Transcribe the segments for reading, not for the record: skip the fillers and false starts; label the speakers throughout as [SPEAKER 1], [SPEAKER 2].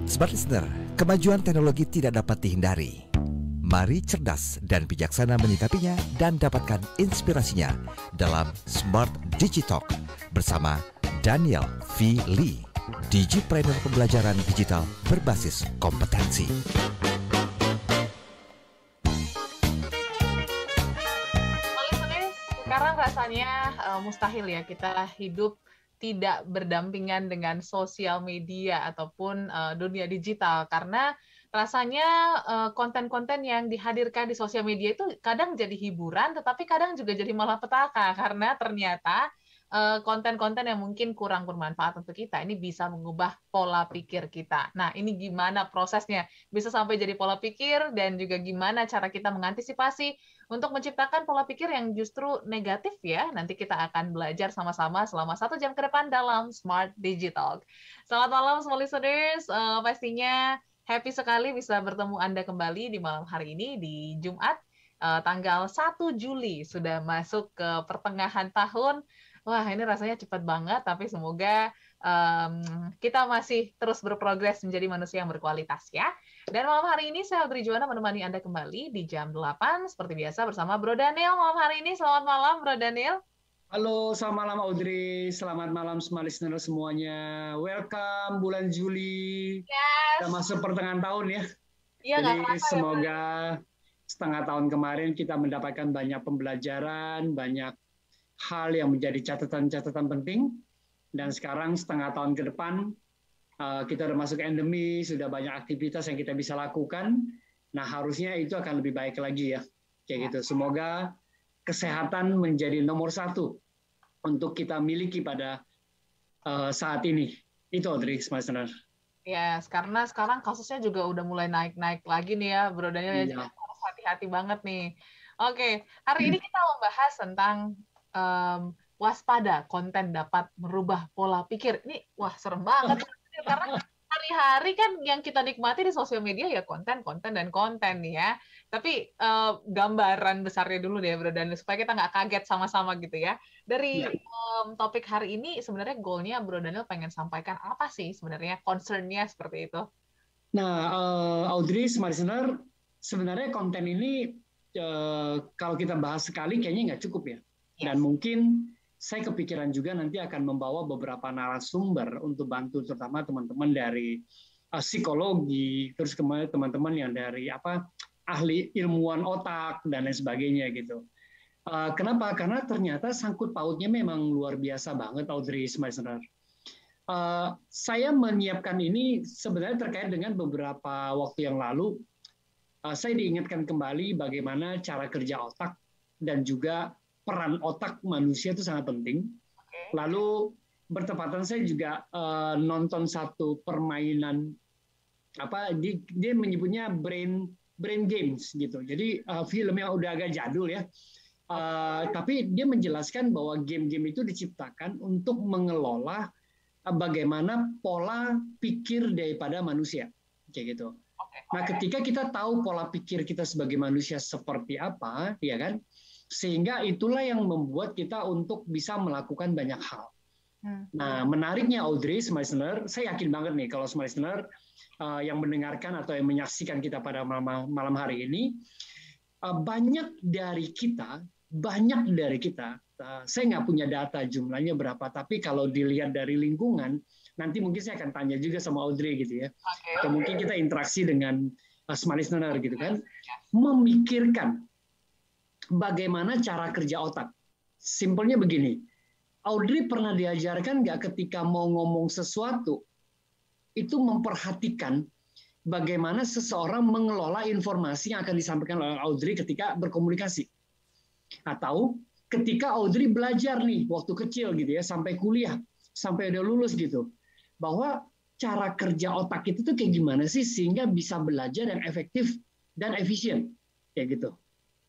[SPEAKER 1] Smart Listener, kemajuan teknologi tidak dapat dihindari. Mari cerdas dan bijaksana menyikapinya dan dapatkan inspirasinya dalam Smart Digitalk bersama Daniel V. Lee, Digipreneur pembelajaran digital berbasis kompetensi.
[SPEAKER 2] Sekarang rasanya mustahil ya kita hidup tidak berdampingan dengan sosial media ataupun dunia digital, karena rasanya konten-konten yang dihadirkan di sosial media itu kadang jadi hiburan, tetapi kadang juga jadi malapetaka, karena ternyata konten-konten yang mungkin kurang bermanfaat untuk kita ini bisa mengubah pola pikir kita. Nah, ini gimana prosesnya? Bisa sampai jadi pola pikir, dan juga gimana cara kita mengantisipasi untuk menciptakan pola pikir yang justru negatif ya. Nanti kita akan belajar sama-sama selama 1 jam ke depan dalam Smart Digital. Selamat malam semua listeners, pastinya happy sekali bisa bertemu Anda kembali di malam hari ini di Jumat, tanggal 1 Juli, sudah masuk ke pertengahan tahun. Wah, ini rasanya cepat banget, tapi semoga kita masih terus berprogres menjadi manusia yang berkualitas ya. Dan malam hari ini saya Audrey Juwana menemani Anda kembali di jam 8, seperti biasa bersama Bro Daniel malam hari ini. Selamat malam Bro Daniel.
[SPEAKER 3] Halo, selamat malam Audrey. Selamat malam semua listener semuanya. Welcome bulan Juli.
[SPEAKER 2] Yes.
[SPEAKER 3] Kita masuk pertengahan tahun ya.
[SPEAKER 2] Iya,
[SPEAKER 3] jadi semoga setengah tahun kemarin kita mendapatkan banyak pembelajaran, banyak hal yang menjadi catatan-catatan penting. Dan sekarang setengah tahun ke depan, kita sudah masuk endemi, sudah banyak aktivitas yang kita bisa lakukan. Nah, harusnya itu akan lebih baik lagi ya. Kayak gitu. Semoga kesehatan menjadi nomor 1 untuk kita miliki pada saat ini. Itu Audrey, Smasner.
[SPEAKER 2] Ya, karena sekarang kasusnya juga udah mulai naik-naik lagi nih ya, Bro Daniel. Jadi harus hati-hati banget nih. Oke, hari ini kita membahas tentang waspada, konten dapat merubah pola pikir. Ini wah serem banget karena hari-hari kan yang kita nikmati di sosial media ya konten nih ya. Tapi gambaran besarnya dulu deh Bro Daniel, supaya kita nggak kaget sama-sama gitu ya. Dari topik hari ini sebenarnya goalnya Bro Daniel pengen sampaikan apa sih sebenarnya, concern-nya seperti itu?
[SPEAKER 3] Nah, Audrey, Smart Listener, sebenarnya konten ini kalau kita bahas sekali kayaknya nggak cukup ya. Dan mungkin saya kepikiran juga nanti akan membawa beberapa narasumber untuk bantu, terutama teman-teman dari psikologi, terus kemudian teman-teman yang dari ahli ilmuwan otak dan lain sebagainya gitu. Kenapa? Karena ternyata sangkut pautnya memang luar biasa banget, Audrey, Smasner. Saya menyiapkan ini sebenarnya terkait dengan beberapa waktu yang lalu. Saya diingatkan kembali bagaimana cara kerja otak dan juga peran otak manusia itu sangat penting. Lalu bertepatan saya juga nonton satu permainan dia menyebutnya brain games gitu. Jadi filmnya udah agak jadul ya. Tapi dia menjelaskan bahwa game-game itu diciptakan untuk mengelola bagaimana pola pikir daripada manusia, kayak gitu. Nah, ketika kita tahu pola pikir kita sebagai manusia seperti apa, ya kan? Sehingga itulah yang membuat kita untuk bisa melakukan banyak hal. Nah, menariknya Audrey, Smart Listener, saya yakin banget nih kalau Smart Listener yang mendengarkan atau yang menyaksikan kita pada malam hari ini, banyak dari kita, saya nggak punya data jumlahnya berapa, tapi kalau dilihat dari lingkungan, nanti mungkin saya akan tanya juga sama Audrey gitu ya. Atau mungkin kita interaksi dengan Smart Listener gitu kan, memikirkan bagaimana cara kerja otak. Simpelnya begini, Audrey pernah diajarkan nggak ketika mau ngomong sesuatu, itu memperhatikan bagaimana seseorang mengelola informasi yang akan disampaikan oleh Audrey ketika berkomunikasi. Atau ketika Audrey belajar nih, waktu kecil gitu ya, sampai kuliah, sampai udah lulus gitu, bahwa cara kerja otak itu tuh kayak gimana sih sehingga bisa belajar yang efektif dan efisien, kayak gitu.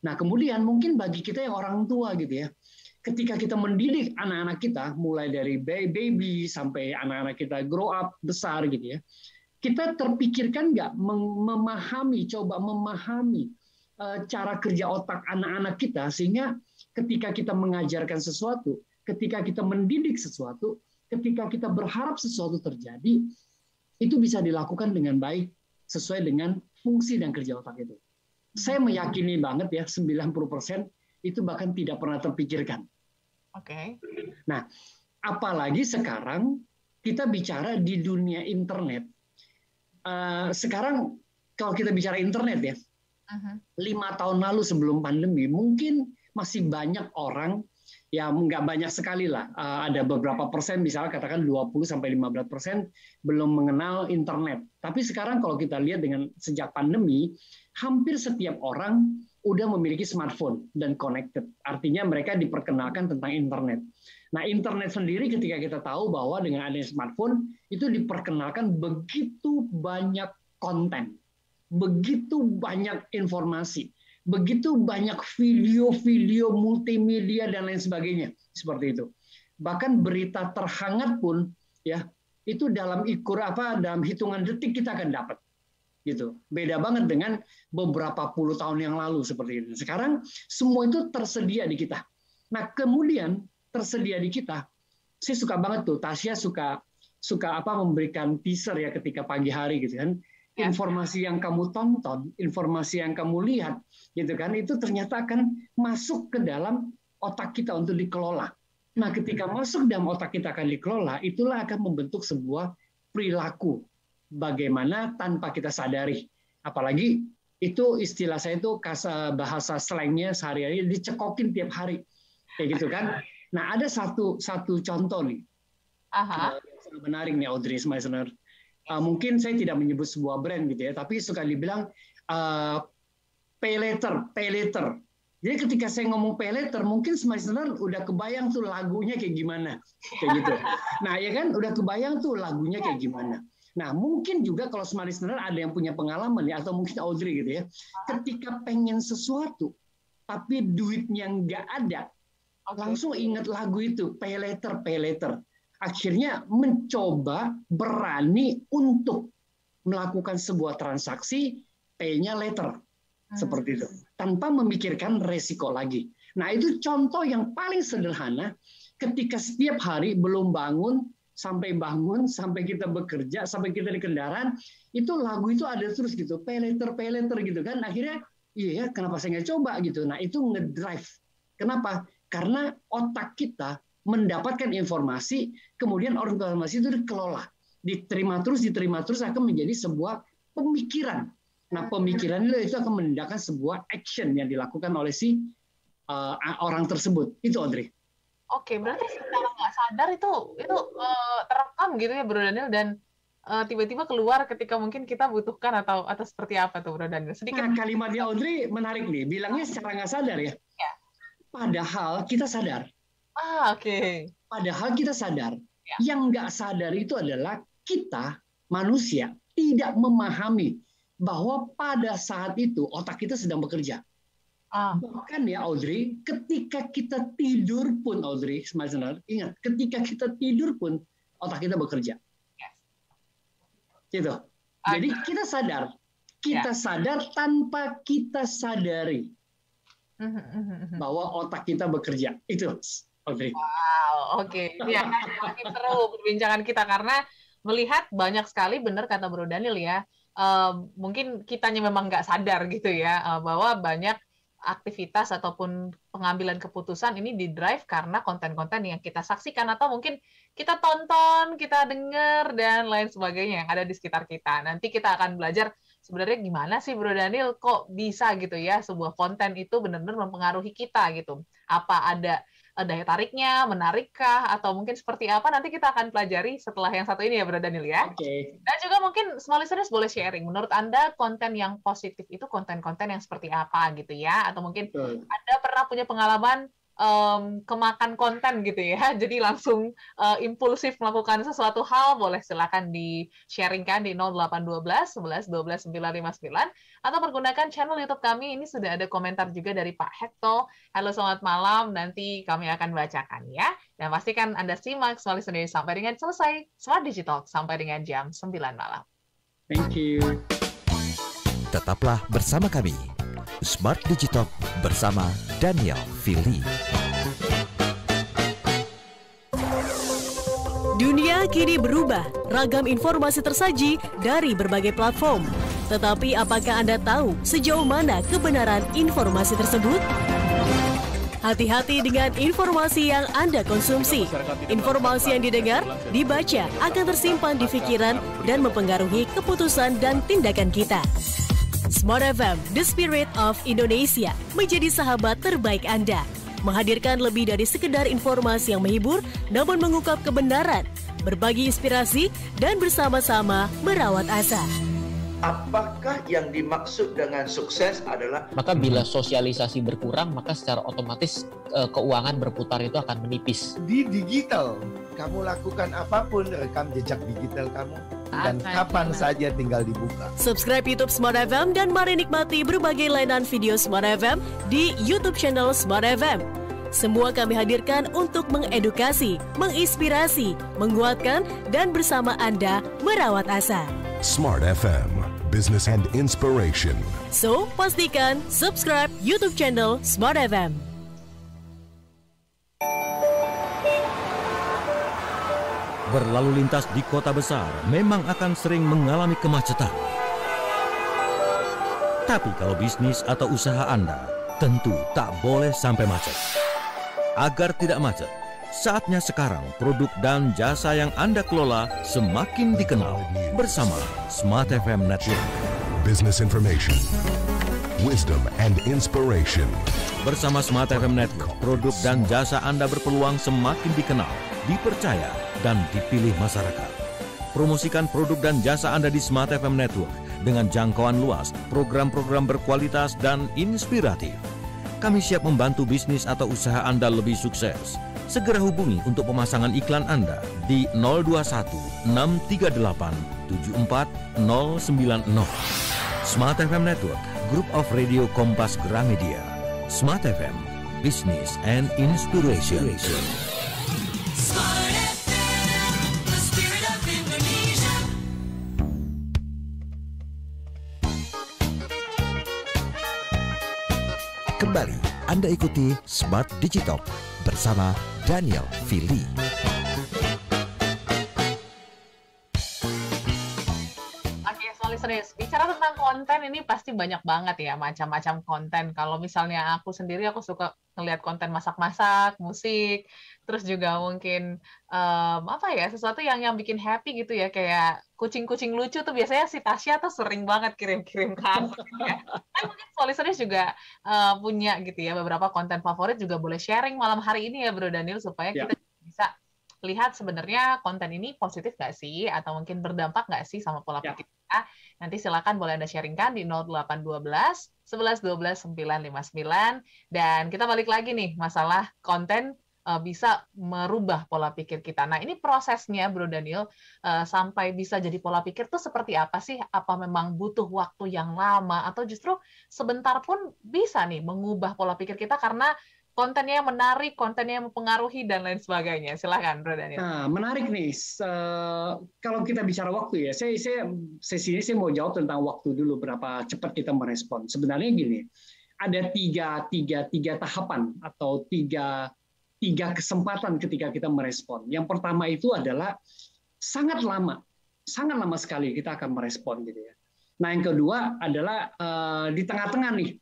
[SPEAKER 3] Nah, kemudian mungkin bagi kita yang orang tua gitu ya, ketika kita mendidik anak-anak kita, mulai dari baby sampai anak-anak kita grow up, besar gitu ya, kita terpikirkan nggak coba memahami cara kerja otak anak-anak kita, sehingga ketika kita mengajarkan sesuatu, ketika kita mendidik sesuatu, ketika kita berharap sesuatu terjadi, itu bisa dilakukan dengan baik sesuai dengan fungsi dan kerja otak itu. Saya meyakini banget ya 90% itu bahkan tidak pernah terpikirkan.
[SPEAKER 2] Oke.
[SPEAKER 3] Nah, apalagi sekarang kita bicara di dunia internet. Sekarang kalau kita bicara internet ya, 5 tahun lalu sebelum pandemi mungkin masih banyak orang, ya nggak banyak sekali lah, ada beberapa persen, misalnya katakan 20-15% belum mengenal internet. Tapi sekarang kalau kita lihat dengan sejak pandemi, hampir setiap orang udah memiliki smartphone dan connected. Artinya mereka diperkenalkan tentang internet. Nah, internet sendiri ketika kita tahu bahwa dengan adanya smartphone, itu diperkenalkan begitu banyak konten, begitu banyak informasi, begitu banyak video-video multimedia dan lain sebagainya, seperti itu. Bahkan berita terhangat pun ya itu dalam dalam hitungan detik kita akan dapat. Gitu. Beda banget dengan beberapa puluh tahun yang lalu seperti itu. Sekarang semua itu tersedia di kita. Nah, kemudian tersedia di kita. Saya suka banget tuh, Tasya suka memberikan teaser ya ketika pagi hari gitu kan. Informasi yang kamu tonton, informasi yang kamu lihat gitu kan, itu ternyata akan masuk ke dalam otak kita untuk dikelola. Nah, ketika masuk dalam otak kita akan dikelola, itulah akan membentuk sebuah perilaku. Bagaimana tanpa kita sadari. Apalagi itu istilah saya itu bahasa slangnya sehari-hari dicekokin tiap hari. Kayak gitu kan. Nah, ada satu contoh nih. Yang sangat menarik nih Audrey Smicener. Mungkin saya tidak menyebut sebuah brand gitu ya, tapi suka dibilang pay later. Jadi ketika saya ngomong pay later, mungkin Smicener udah kebayang tuh lagunya kayak gimana. Kayak gitu. Nah, ya kan udah kebayang tuh lagunya kayak gimana. Nah, mungkin juga kalau smart listener ada yang punya pengalaman ya, atau mungkin Audrey gitu ya, ketika pengen sesuatu, tapi duitnya nggak ada, langsung ingat lagu itu, pay later. Akhirnya mencoba berani untuk melakukan sebuah transaksi, pay-nya later, seperti itu, tanpa memikirkan resiko lagi. Nah, itu contoh yang paling sederhana, ketika setiap hari belum bangun, sampai kita bekerja, sampai kita di kendaraan, itu lagu itu ada terus gitu, pay later gitu kan. Akhirnya, iya kenapa saya nggak coba gitu. Nah, itu ngedrive. Kenapa? Karena otak kita mendapatkan informasi, kemudian informasi itu dikelola. Diterima terus akan menjadi sebuah pemikiran. Nah, pemikiran itu akan menandakan sebuah action yang dilakukan oleh si orang tersebut. Itu Audrey.
[SPEAKER 2] Oke, berarti secara nggak sadar itu terekam gitu ya Bro Daniel, dan tiba-tiba keluar ketika mungkin kita butuhkan atau seperti apa tuh Bro Daniel? Sedikit.
[SPEAKER 3] Nah, kalimatnya Audrey menarik nih, bilangnya secara nggak sadar ya. Padahal kita sadar.
[SPEAKER 2] Oke.
[SPEAKER 3] Padahal kita sadar. Yang nggak sadar itu adalah kita manusia tidak memahami bahwa pada saat itu otak kita sedang bekerja. Bahkan ya Audrey, ketika kita tidur pun Audrey, ingat, ketika kita tidur pun otak kita bekerja. Gitu. Jadi kita sadar tanpa kita sadari bahwa otak kita bekerja. Itu Audrey.
[SPEAKER 2] Wow, oke. Ini akan makin seru perbincangan kita karena melihat banyak sekali, benar kata Bro Daniel ya. Mungkin kitanya memang nggak sadar gitu ya, bahwa banyak aktivitas ataupun pengambilan keputusan ini di-drive karena konten-konten yang kita saksikan atau mungkin kita tonton, kita dengar, dan lain sebagainya yang ada di sekitar kita. Nanti kita akan belajar sebenarnya gimana sih Bro Daniel kok bisa gitu ya sebuah konten itu benar-benar mempengaruhi kita gitu. Apa ada daya tariknya, menarikkah, atau mungkin seperti apa, nanti kita akan pelajari setelah yang satu ini ya Bro Daniel ya.
[SPEAKER 3] Oke.
[SPEAKER 2] Dan juga mungkin small listeners boleh sharing, menurut Anda konten yang positif itu konten-konten yang seperti apa gitu ya, atau mungkin Anda pernah punya pengalaman kemakan konten gitu ya, jadi langsung impulsif melakukan sesuatu hal, boleh silakan di-sharingkan di 0812 11 12 959 atau pergunakan channel YouTube kami. Ini sudah ada komentar juga dari Pak Hekto. Halo, selamat malam, nanti kami akan bacakan ya. Dan pastikan Anda simak Smart Listener sampai dengan selesai Smart Digital sampai dengan jam 9 malam.
[SPEAKER 3] Thank you.
[SPEAKER 1] Tetaplah bersama kami, Smart Digital bersama Daniel Fili.
[SPEAKER 4] Dunia kini berubah, ragam informasi tersaji dari berbagai platform. Tetapi apakah Anda tahu sejauh mana kebenaran informasi tersebut? Hati-hati dengan informasi yang Anda konsumsi. Informasi yang didengar, dibaca akan tersimpan di pikiran dan mempengaruhi keputusan dan tindakan kita. Smart FM, The Spirit of Indonesia, menjadi sahabat terbaik Anda. Menghadirkan lebih dari sekedar informasi yang menghibur, namun mengungkap kebenaran, berbagi inspirasi, dan bersama-sama merawat asa.
[SPEAKER 5] Apakah yang dimaksud dengan sukses adalah?
[SPEAKER 6] Maka bila sosialisasi berkurang, maka secara otomatis keuangan berputar itu akan menipis.
[SPEAKER 7] Di digital, kamu lakukan apapun, rekam jejak digital kamu, dan kapan saja tinggal dibuka.
[SPEAKER 4] Subscribe YouTube Smart FM dan mari nikmati berbagai layanan video Smart FM di YouTube channel Smart FM. Semua kami hadirkan untuk mengedukasi, menginspirasi, menguatkan, dan bersama Anda merawat asa.
[SPEAKER 8] Smart FM, Business and Inspiration.
[SPEAKER 4] So, pastikan subscribe YouTube channel Smart FM.
[SPEAKER 9] Berlalu lintas di kota besar memang akan sering mengalami kemacetan. Tapi kalau bisnis atau usaha Anda, tentu tak boleh sampai macet. Agar tidak macet, saatnya sekarang produk dan jasa yang Anda kelola semakin dikenal bersama Smart FM Network.
[SPEAKER 8] Business information, wisdom and inspiration.
[SPEAKER 9] Bersama Smart FM Network, produk dan jasa Anda berpeluang semakin dikenal, dipercaya, dan dipilih masyarakat. Promosikan produk dan jasa Anda di Smart FM Network dengan jangkauan luas, program-program berkualitas dan inspiratif. Kami siap membantu bisnis atau usaha Anda lebih sukses. Segera hubungi untuk pemasangan iklan Anda di 021 638 74090. Smart FM Network, Group of Radio Kompas Gramedia. Smart FM, Business and Inspiration.
[SPEAKER 10] Smart FM, the spirit of Indonesia.
[SPEAKER 1] Kembali Anda ikuti Smart Digitalk bersama Daniel Fili.
[SPEAKER 2] Serius, bicara tentang konten ini pasti banyak banget ya macam-macam konten. Kalau misalnya aku sendiri, aku suka ngelihat konten masak-masak, musik, terus juga mungkin sesuatu yang bikin happy gitu ya, kayak kucing-kucing lucu tuh biasanya si Tasya tuh sering banget kirim-kirim ke aku gitu ya. Nah, mungkin Soliserius juga punya gitu ya beberapa konten favorit, juga boleh sharing malam hari ini ya Bro Daniel, supaya kita bisa lihat sebenarnya konten ini positif nggak sih, atau mungkin berdampak nggak sih sama pola pikir kita. Nanti silakan boleh Anda sharingkan di 0812 11 12 959. Dan kita balik lagi nih, masalah konten bisa merubah pola pikir kita. Nah, ini prosesnya Bro Daniel, sampai bisa jadi pola pikir tuh seperti apa sih? Apa memang butuh waktu yang lama, atau justru sebentar pun bisa nih mengubah pola pikir kita karena kontennya yang menarik, kontennya yang mempengaruhi, dan lain sebagainya. Silakan, Bro Daniel.
[SPEAKER 3] Nah, menarik nih. Kalau kita bicara waktu ya, sesi ini saya mau jawab tentang waktu dulu, berapa cepat kita merespon. Sebenarnya gini, ada tiga tahapan atau tiga kesempatan ketika kita merespon. Yang pertama itu adalah sangat lama sekali kita akan merespon gitu ya. Nah, yang kedua adalah di tengah-tengah nih.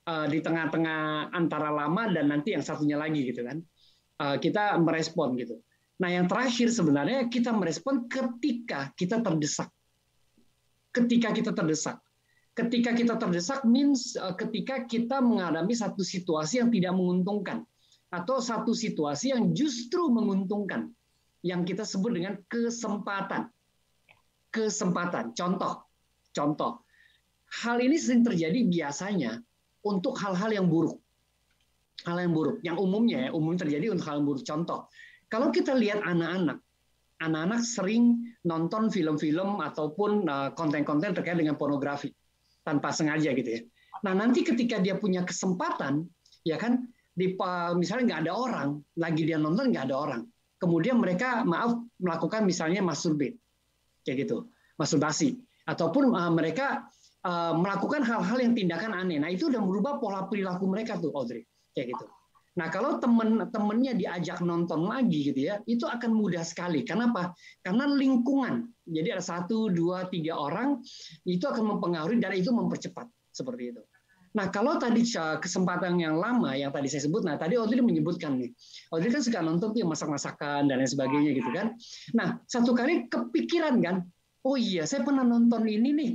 [SPEAKER 3] Di tengah-tengah antara lama dan nanti yang satunya lagi gitu kan, kita merespon gitu. Nah, yang terakhir sebenarnya kita merespon ketika kita terdesak. Ketika kita terdesak means ketika kita mengalami satu situasi yang tidak menguntungkan atau satu situasi yang justru menguntungkan, yang kita sebut dengan kesempatan. Contoh. Hal ini sering terjadi biasanya untuk hal-hal yang buruk. Yang umumnya terjadi untuk hal yang buruk. Contoh, kalau kita lihat anak-anak sering nonton film-film ataupun konten-konten terkait dengan pornografi tanpa sengaja gitu ya. Nah, nanti ketika dia punya kesempatan, ya kan, misalnya nggak ada orang, lagi dia nonton nggak ada orang, kemudian mereka melakukan misalnya masturbate, kayak gitu, masturbasi, ataupun mereka melakukan hal-hal yang tindakan aneh. Nah, itu udah merubah pola perilaku mereka tuh, Audrey, kayak gitu. Nah, kalau temen-temennya diajak nonton lagi gitu ya, itu akan mudah sekali. Kenapa? Karena lingkungan. Jadi ada 1, 2, 3 orang, itu akan mempengaruhi dan itu mempercepat. Seperti itu. Nah, kalau tadi kesempatan yang lama, yang tadi saya sebut, nah tadi Audrey menyebutkan nih. Audrey kan suka nonton tuh masak-masakan dan lain sebagainya gitu kan. Nah, satu kali kepikiran kan, oh iya saya pernah nonton ini nih,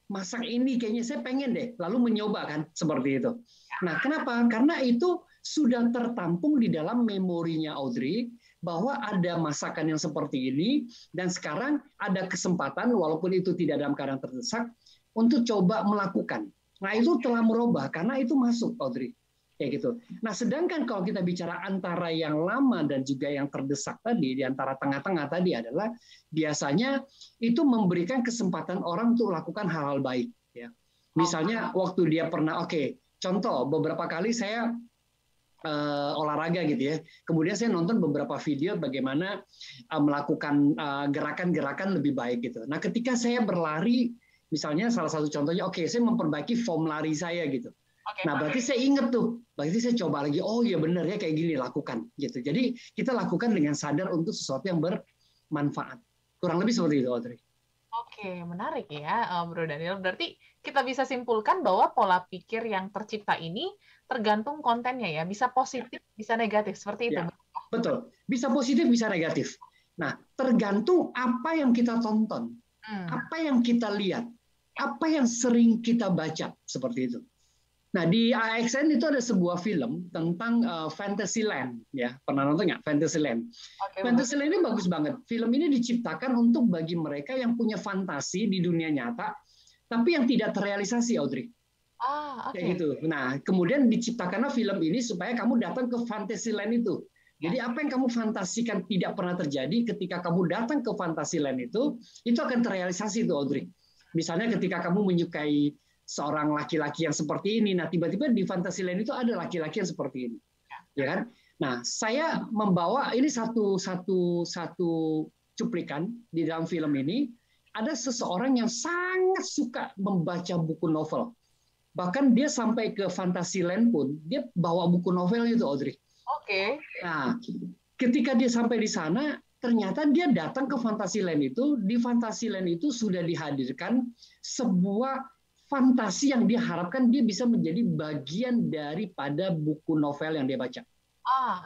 [SPEAKER 3] masak ini kayaknya saya pengen deh, lalu mencoba kan, seperti itu. Nah, kenapa? Karena itu sudah tertampung di dalam memorinya Audrey bahwa ada masakan yang seperti ini dan sekarang ada kesempatan walaupun itu tidak dalam keadaan terdesak untuk coba melakukan. Nah, itu telah merubah karena itu masuk Audrey. Kayak gitu. Nah, sedangkan kalau kita bicara antara yang lama dan juga yang terdesak tadi, di antara tengah-tengah tadi adalah biasanya itu memberikan kesempatan orang untuk melakukan hal-hal baik ya. Misalnya waktu dia pernah contoh beberapa kali saya olahraga gitu ya. Kemudian saya nonton beberapa video bagaimana melakukan gerakan-gerakan lebih baik gitu. Nah, ketika saya berlari, misalnya salah satu contohnya, saya memperbaiki form lari saya gitu. Nah, berarti saya ingat tuh, berarti saya coba lagi, oh iya benar ya kayak gini lakukan gitu. Jadi kita lakukan dengan sadar untuk sesuatu yang bermanfaat. Kurang lebih seperti itu, Audrey.
[SPEAKER 2] Oke, menarik ya, Bro Daniel. Berarti kita bisa simpulkan bahwa pola pikir yang tercipta ini tergantung kontennya ya, bisa positif, bisa negatif, seperti itu.
[SPEAKER 3] Ya, betul, bisa positif, bisa negatif. Nah, tergantung apa yang kita tonton, apa yang kita lihat, apa yang sering kita baca, seperti itu. Nah, di AXN itu ada sebuah film tentang Fantasyland, ya. Pernah nonton nggak Fantasyland? Fantasyland ini bagus banget. Film ini diciptakan untuk bagi mereka yang punya fantasi di dunia nyata, tapi yang tidak terrealisasi, Audrey. Kayak gitu. Nah, kemudian diciptakanlah film ini supaya kamu datang ke Fantasyland itu. Jadi apa yang kamu fantasikan tidak pernah terjadi, ketika kamu datang ke Fantasyland itu akan terrealisasi itu, Audrey. Misalnya ketika kamu menyukai seorang laki-laki yang seperti ini, nah tiba-tiba di Fantasyland itu ada laki-laki yang seperti ini, ya kan? Nah, saya membawa ini satu cuplikan di dalam film ini. Ada seseorang yang sangat suka membaca buku novel, bahkan dia sampai ke Fantasyland pun dia bawa buku novel itu, Audrey. Nah, ketika dia sampai di sana, ternyata dia datang ke Fantasyland itu. Di Fantasyland itu sudah dihadirkan sebuah fantasi yang dia harapkan dia bisa menjadi bagian daripada buku novel yang dia baca.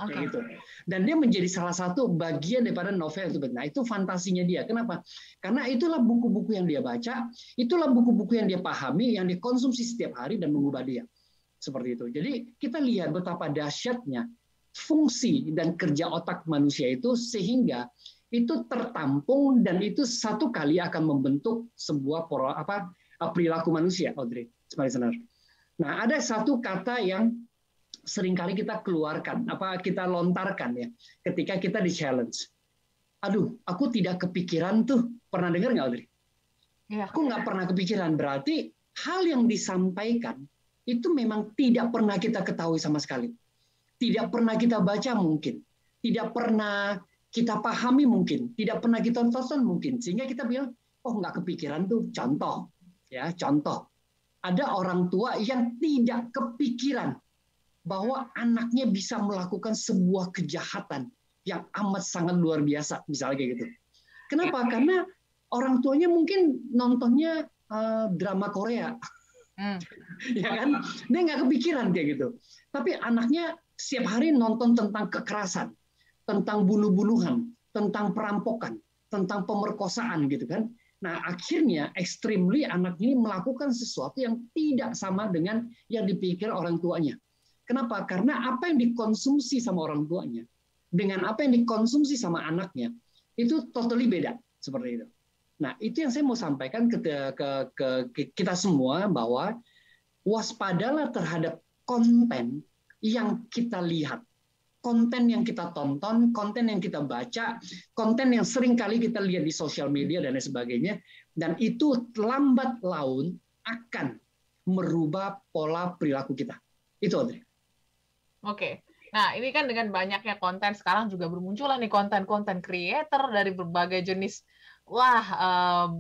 [SPEAKER 3] Kayak gitu. Dan dia menjadi salah satu bagian daripada novel itu. Nah, itu fantasinya dia. Kenapa? Karena itulah buku-buku yang dia baca, itulah buku-buku yang dia pahami, yang dikonsumsi setiap hari dan mengubah dia. Seperti itu. Jadi kita lihat betapa dahsyatnya fungsi dan kerja otak manusia itu sehingga itu tertampung dan itu satu kali akan membentuk sebuah perilaku manusia, Audrey. Nah, ada satu kata yang seringkali kita keluarkan, kita lontarkan ya, ketika kita di challenge. Aduh, aku tidak kepikiran tuh. Pernah dengar nggak, Audrey? Aku nggak pernah kepikiran. Berarti hal yang disampaikan itu memang tidak pernah kita ketahui sama sekali. Tidak pernah kita baca mungkin. Tidak pernah kita pahami mungkin. Tidak pernah kita tonton mungkin. Sehingga kita bilang, oh nggak kepikiran tuh. Contoh. Ya, contoh, ada orang tua yang tidak kepikiran bahwa anaknya bisa melakukan sebuah kejahatan yang amat sangat luar biasa, misalnya kayak gitu. Kenapa? Karena orang tuanya mungkin nontonnya drama Korea, ya kan? Dia nggak kepikiran kayak gitu. Tapi anaknya setiap hari nonton tentang kekerasan, tentang bunuh-bunuhan, tentang perampokan, tentang pemerkosaan, gitu kan? Nah, akhirnya extremely anak ini melakukan sesuatu yang tidak sama dengan yang dipikir orang tuanya. Kenapa? Karena apa yang dikonsumsi sama orang tuanya dengan apa yang dikonsumsi sama anaknya itu totally beda, seperti itu. Nah, itu yang saya mau sampaikan ke kita semua, bahwa waspadalah terhadap konten yang kita lihat, konten yang kita tonton, konten yang kita baca, konten yang sering kali kita lihat di sosial media dan lain sebagainya, dan itu lambat laun akan merubah pola perilaku kita. Itu, Audrey.
[SPEAKER 2] Oke. Nah, ini kan dengan banyaknya konten, sekarang juga bermunculan nih konten-konten creator dari berbagai jenis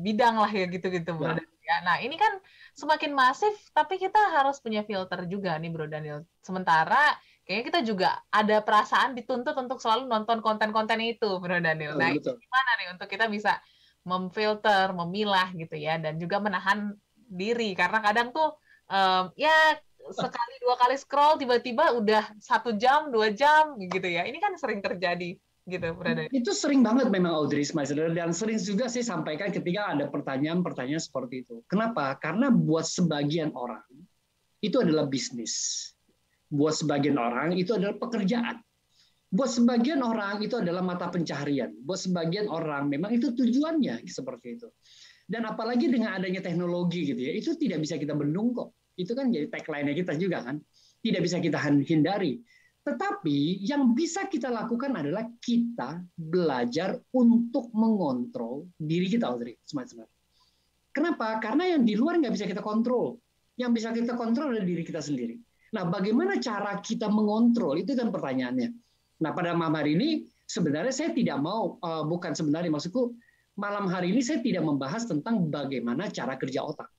[SPEAKER 2] bidang lah ya gitu-gitu, Bro Daniel. Nah, ini kan semakin masif, tapi kita harus punya filter juga nih, Bro Daniel. Sementara kayaknya kita juga ada perasaan dituntut untuk selalu nonton konten-konten itu, Bro Daniel. Nah, gimana nih untuk kita bisa memfilter, memilah gitu ya, dan juga menahan diri karena kadang tuh ya sekali dua kali scroll tiba-tiba udah 1 jam 2 jam gitu ya. Ini kan sering terjadi gitu, Brother.
[SPEAKER 3] Itu sering banget memang Audrey, dan sering juga saya sampaikan ketika ada pertanyaan-pertanyaan seperti itu. Kenapa? Karena buat sebagian orang itu adalah bisnis. Buat sebagian orang itu adalah pekerjaan. Buat sebagian orang itu adalah mata pencaharian. Buat sebagian orang memang itu tujuannya seperti itu. Dan apalagi dengan adanya teknologi gitu ya, itu tidak bisa kita bendung kok. Itu kan jadi tagline-nya kita juga kan. Tidak bisa kita hindari. Tetapi yang bisa kita lakukan adalah kita belajar untuk mengontrol diri kita, Audrey. Kenapa? Karena yang di luar nggak bisa kita kontrol. Yang bisa kita kontrol adalah diri kita sendiri. Nah, bagaimana cara kita mengontrol? Itu kan pertanyaannya. Nah, pada malam hari ini sebenarnya saya tidak mau, bukan sebenarnya maksudku, malam hari ini saya tidak membahas tentang bagaimana cara kerja otak.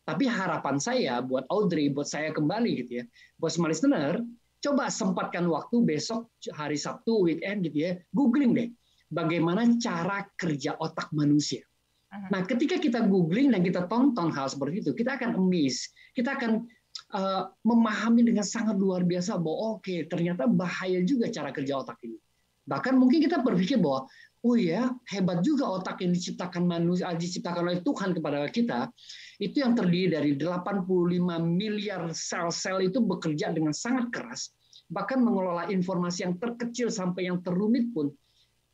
[SPEAKER 3] Tapi harapan saya buat Audrey, buat saya kembali gitu ya, buat semua listener, coba sempatkan waktu besok hari Sabtu weekend gitu ya, googling deh bagaimana cara kerja otak manusia. Nah, ketika kita googling dan kita tonton hal seperti itu, kita akan amazed, kita akan memahami dengan sangat luar biasa bahwa oke, ternyata bahaya juga cara kerja otak ini. Bahkan mungkin kita berpikir bahwa oh ya, hebat juga otak yang diciptakan manusia, diciptakan oleh Tuhan kepada kita. Itu yang terdiri dari 85 miliar sel-sel itu bekerja dengan sangat keras, bahkan mengelola informasi yang terkecil sampai yang terrumit pun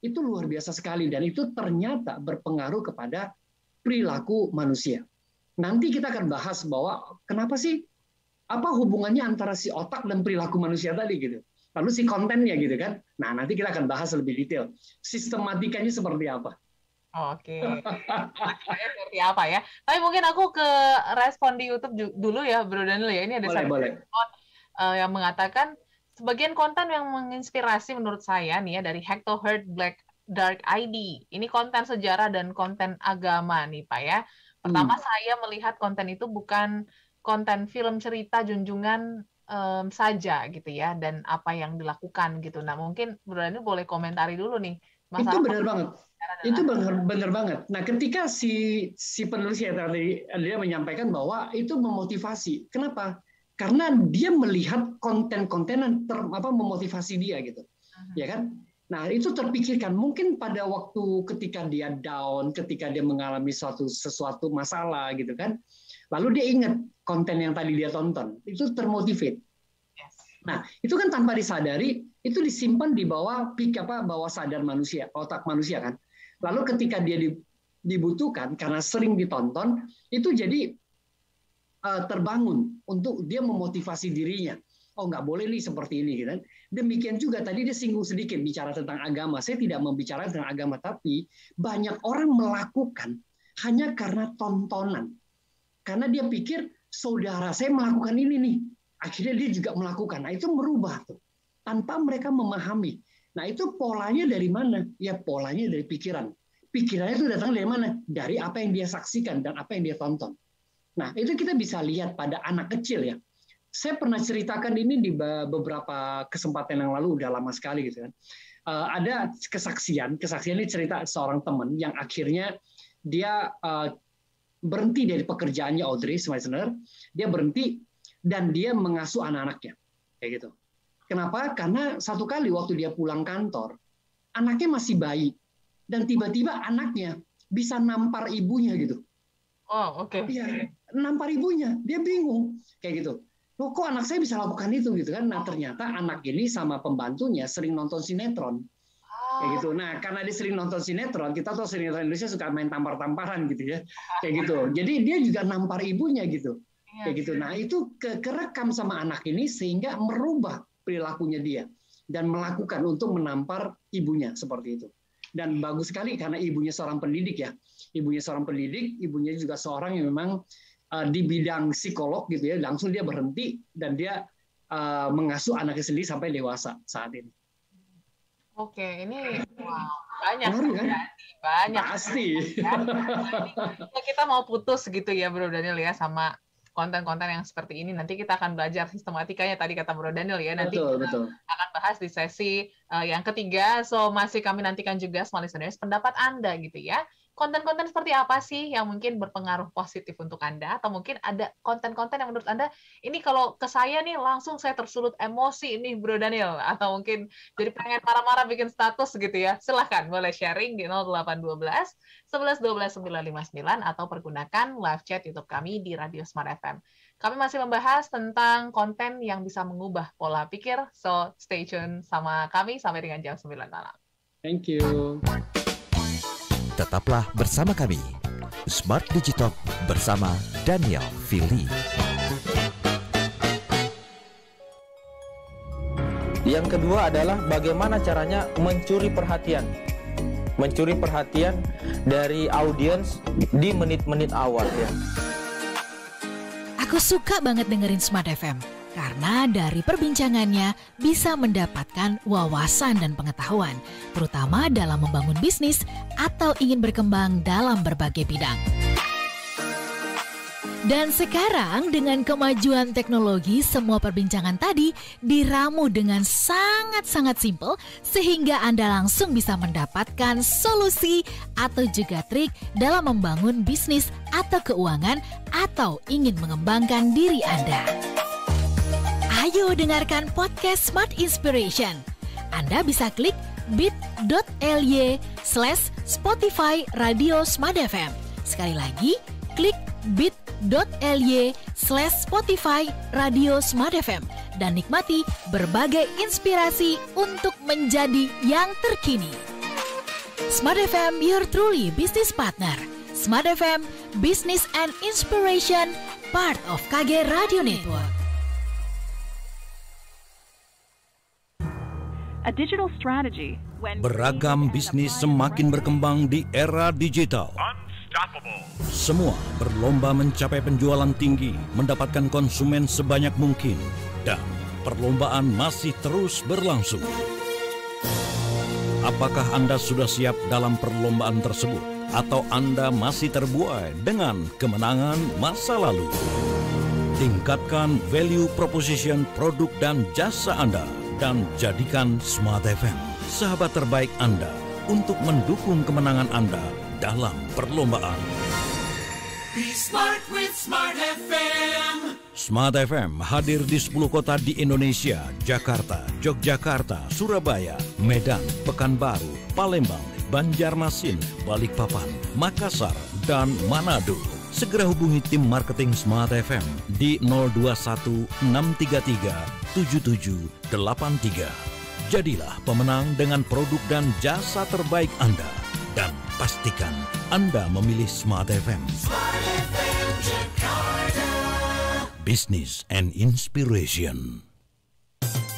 [SPEAKER 3] itu luar biasa sekali, dan itu ternyata berpengaruh kepada perilaku manusia. Nanti kita akan bahas bahwa kenapa sih, apa hubungannya antara si otak dan perilaku manusia tadi gitu. Lalu si kontennya gitu kan. Nah, nanti kita akan bahas lebih detail. Sistematikanya seperti apa.
[SPEAKER 2] Oke. Seperti apa ya. Tapi mungkin aku ke respon di YouTube dulu ya, Bro Daniel ya. Ini ada satu respon yang mengatakan sebagian konten yang menginspirasi menurut saya nih ya dari Hector Hurt Black Dark ID. Ini konten sejarah dan konten agama nih Pak ya. Pertama saya melihat konten itu bukan konten film cerita junjungan saja gitu ya, dan apa yang dilakukan gitu. Nah mungkin Bro Daniel boleh komentari dulu nih.
[SPEAKER 3] Itu benar banget. Itu benar banget. Nah ketika si penulis ya tadi dia menyampaikan bahwa itu memotivasi. Kenapa? Karena dia melihat konten-konten yang memotivasi dia gitu, ya kan? Nah itu terpikirkan mungkin pada waktu ketika dia down, ketika dia mengalami sesuatu masalah gitu kan. Lalu dia ingat konten yang tadi dia tonton, itu termotivate. Nah, itu kan tanpa disadari, itu disimpan di bawah bawah sadar manusia, otak manusia kan. Lalu ketika dia dibutuhkan, karena sering ditonton, itu jadi terbangun untuk dia memotivasi dirinya. Oh, nggak boleh nih seperti ini. Kan? Demikian juga tadi dia singgung sedikit bicara tentang agama. Saya tidak membicarakan tentang agama, tapi banyak orang melakukan hanya karena tontonan. Karena dia pikir saudara saya melakukan ini nih, akhirnya dia juga melakukan. Nah itu merubah tuh, tanpa mereka memahami. Nah itu polanya dari mana? Ya polanya dari pikiran. Pikirannya itu datang dari mana? Dari apa yang dia saksikan dan apa yang dia tonton. Nah itu kita bisa lihat pada anak kecil ya. Saya pernah ceritakan ini di beberapa kesempatan yang lalu, udah lama sekali gitu kan. Ada kesaksian ini cerita seorang teman yang akhirnya dia berhenti dari pekerjaannya, Audrey, listener. Dia berhenti dan dia mengasuh anak-anaknya, kayak gitu. Kenapa? Karena satu kali waktu dia pulang kantor, anaknya masih bayi dan tiba-tiba anaknya bisa nampar ibunya gitu.
[SPEAKER 2] Oh, oke.
[SPEAKER 3] Iya, nampar ibunya. Dia bingung, kayak gitu. Loh, kok anak saya bisa lakukan itu gitu kan? Nah ternyata anak ini sama pembantunya sering nonton sinetron. Kayak gitu. Nah, karena dia sering nonton sinetron, kita tahu sinetron Indonesia suka main tampar-tamparan gitu ya. Kayak gitu. Jadi dia juga nampar ibunya gitu. Kayak gitu. Nah, itu kerekam sama anak ini sehingga merubah perilakunya dia dan melakukan untuk menampar ibunya seperti itu. Dan bagus sekali karena ibunya seorang pendidik ya. Ibunya seorang pendidik, ibunya juga seorang yang memang di bidang psikolog gitu ya. Langsung dia berhenti dan dia mengasuh anaknya sendiri sampai dewasa saat ini.
[SPEAKER 2] Oke, ini banyak
[SPEAKER 3] kan?
[SPEAKER 2] Banyak.
[SPEAKER 3] Pasti.
[SPEAKER 2] Ya, kita mau putus gitu ya Bro Daniel ya sama konten-konten yang seperti ini. Nanti kita akan belajar sistematikanya, tadi kata Bro Daniel ya. Nanti
[SPEAKER 3] Betul.
[SPEAKER 2] akan bahas di sesi yang ketiga. So masih kami nantikan juga Smart Listeners pendapat Anda gitu ya. Konten-konten seperti apa sih yang mungkin berpengaruh positif untuk Anda? Atau mungkin ada konten-konten yang menurut Anda, ini kalau ke saya nih langsung saya tersulut emosi nih Bro Daniel. Atau mungkin jadi pengen marah-marah bikin status gitu ya. Silahkan boleh sharing di 0812 11 12 959 atau pergunakan live chat YouTube kami di Radio Smart FM. Kami masih membahas tentang konten yang bisa mengubah pola pikir. So stay tune sama kami sampai dengan jam 9 malam.
[SPEAKER 3] Thank you.
[SPEAKER 1] Tetaplah bersama kami, Smart Digital bersama Daniel Fili.
[SPEAKER 6] Yang kedua adalah bagaimana caranya mencuri perhatian dari audiens di menit-menit awal ya.
[SPEAKER 11] Aku suka banget dengerin Smart FM karena dari perbincangannya bisa mendapatkan wawasan dan pengetahuan, terutama dalam membangun bisnis atau ingin berkembang dalam berbagai bidang. Dan sekarang dengan kemajuan teknologi, semua perbincangan tadi diramu dengan sangat-sangat simpel sehingga Anda langsung bisa mendapatkan solusi atau juga trik dalam membangun bisnis atau keuangan atau ingin mengembangkan diri Anda. Ayo dengarkan podcast Smart Inspiration. Anda bisa klik bit.ly/Spotify Radio Smart FM. Sekali lagi, klik bit.ly/Spotify Radio Smart FM dan nikmati berbagai inspirasi untuk menjadi yang terkini. Smart FM, your truly business partner. Smart FM, Business and Inspiration, part of KG Radio Network.
[SPEAKER 9] Beragam bisnis semakin berkembang di era digital. Semua berlomba mencapai penjualan tinggi, mendapatkan konsumen sebanyak mungkin, dan perlombaan masih terus berlangsung. Apakah Anda sudah siap dalam perlombaan tersebut? Atau Anda masih terbuai dengan kemenangan masa lalu? Tingkatkan value proposition produk dan jasa Anda dan jadikan Smart FM sahabat terbaik Anda untuk mendukung kemenangan Anda dalam perlombaan.
[SPEAKER 10] Be smart with Smart FM.
[SPEAKER 9] Smart FM hadir di 10 kota di Indonesia: Jakarta, Yogyakarta, Surabaya, Medan, Pekanbaru, Palembang, Banjarmasin, Balikpapan, Makassar, dan Manado. Segera hubungi tim marketing Smart FM di 021 633 7783. Jadilah pemenang dengan produk dan jasa terbaik Anda. Dan pastikan Anda memilih Smart FM.
[SPEAKER 10] Smart FM Jakarta.
[SPEAKER 9] Business and Inspiration.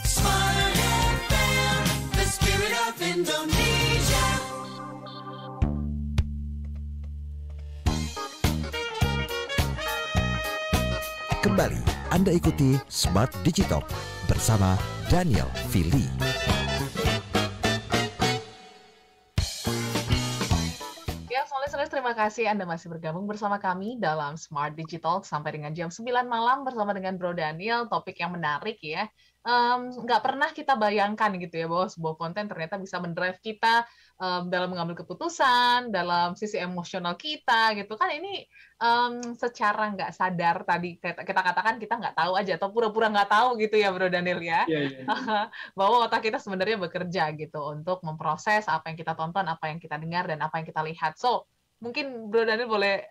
[SPEAKER 10] Smart FM, the spirit of Indonesia.
[SPEAKER 1] Kembali Anda ikuti Smart Digital bersama Daniel Fili.
[SPEAKER 2] Terima kasih Anda masih bergabung bersama kami dalam Smart Digital sampai dengan jam 9 malam bersama dengan Bro Daniel. Topik yang menarik ya. Nggak pernah kita bayangkan gitu ya bahwa sebuah konten ternyata bisa mendrive kita dalam mengambil keputusan, dalam sisi emosional kita gitu kan. Ini secara nggak sadar tadi kita katakan kita nggak tahu aja atau pura-pura nggak tahu gitu ya Bro Daniel ya. Bahwa otak kita sebenarnya bekerja gitu untuk memproses apa yang kita tonton, apa yang kita dengar, dan apa yang kita lihat. So mungkin Bro Daniel boleh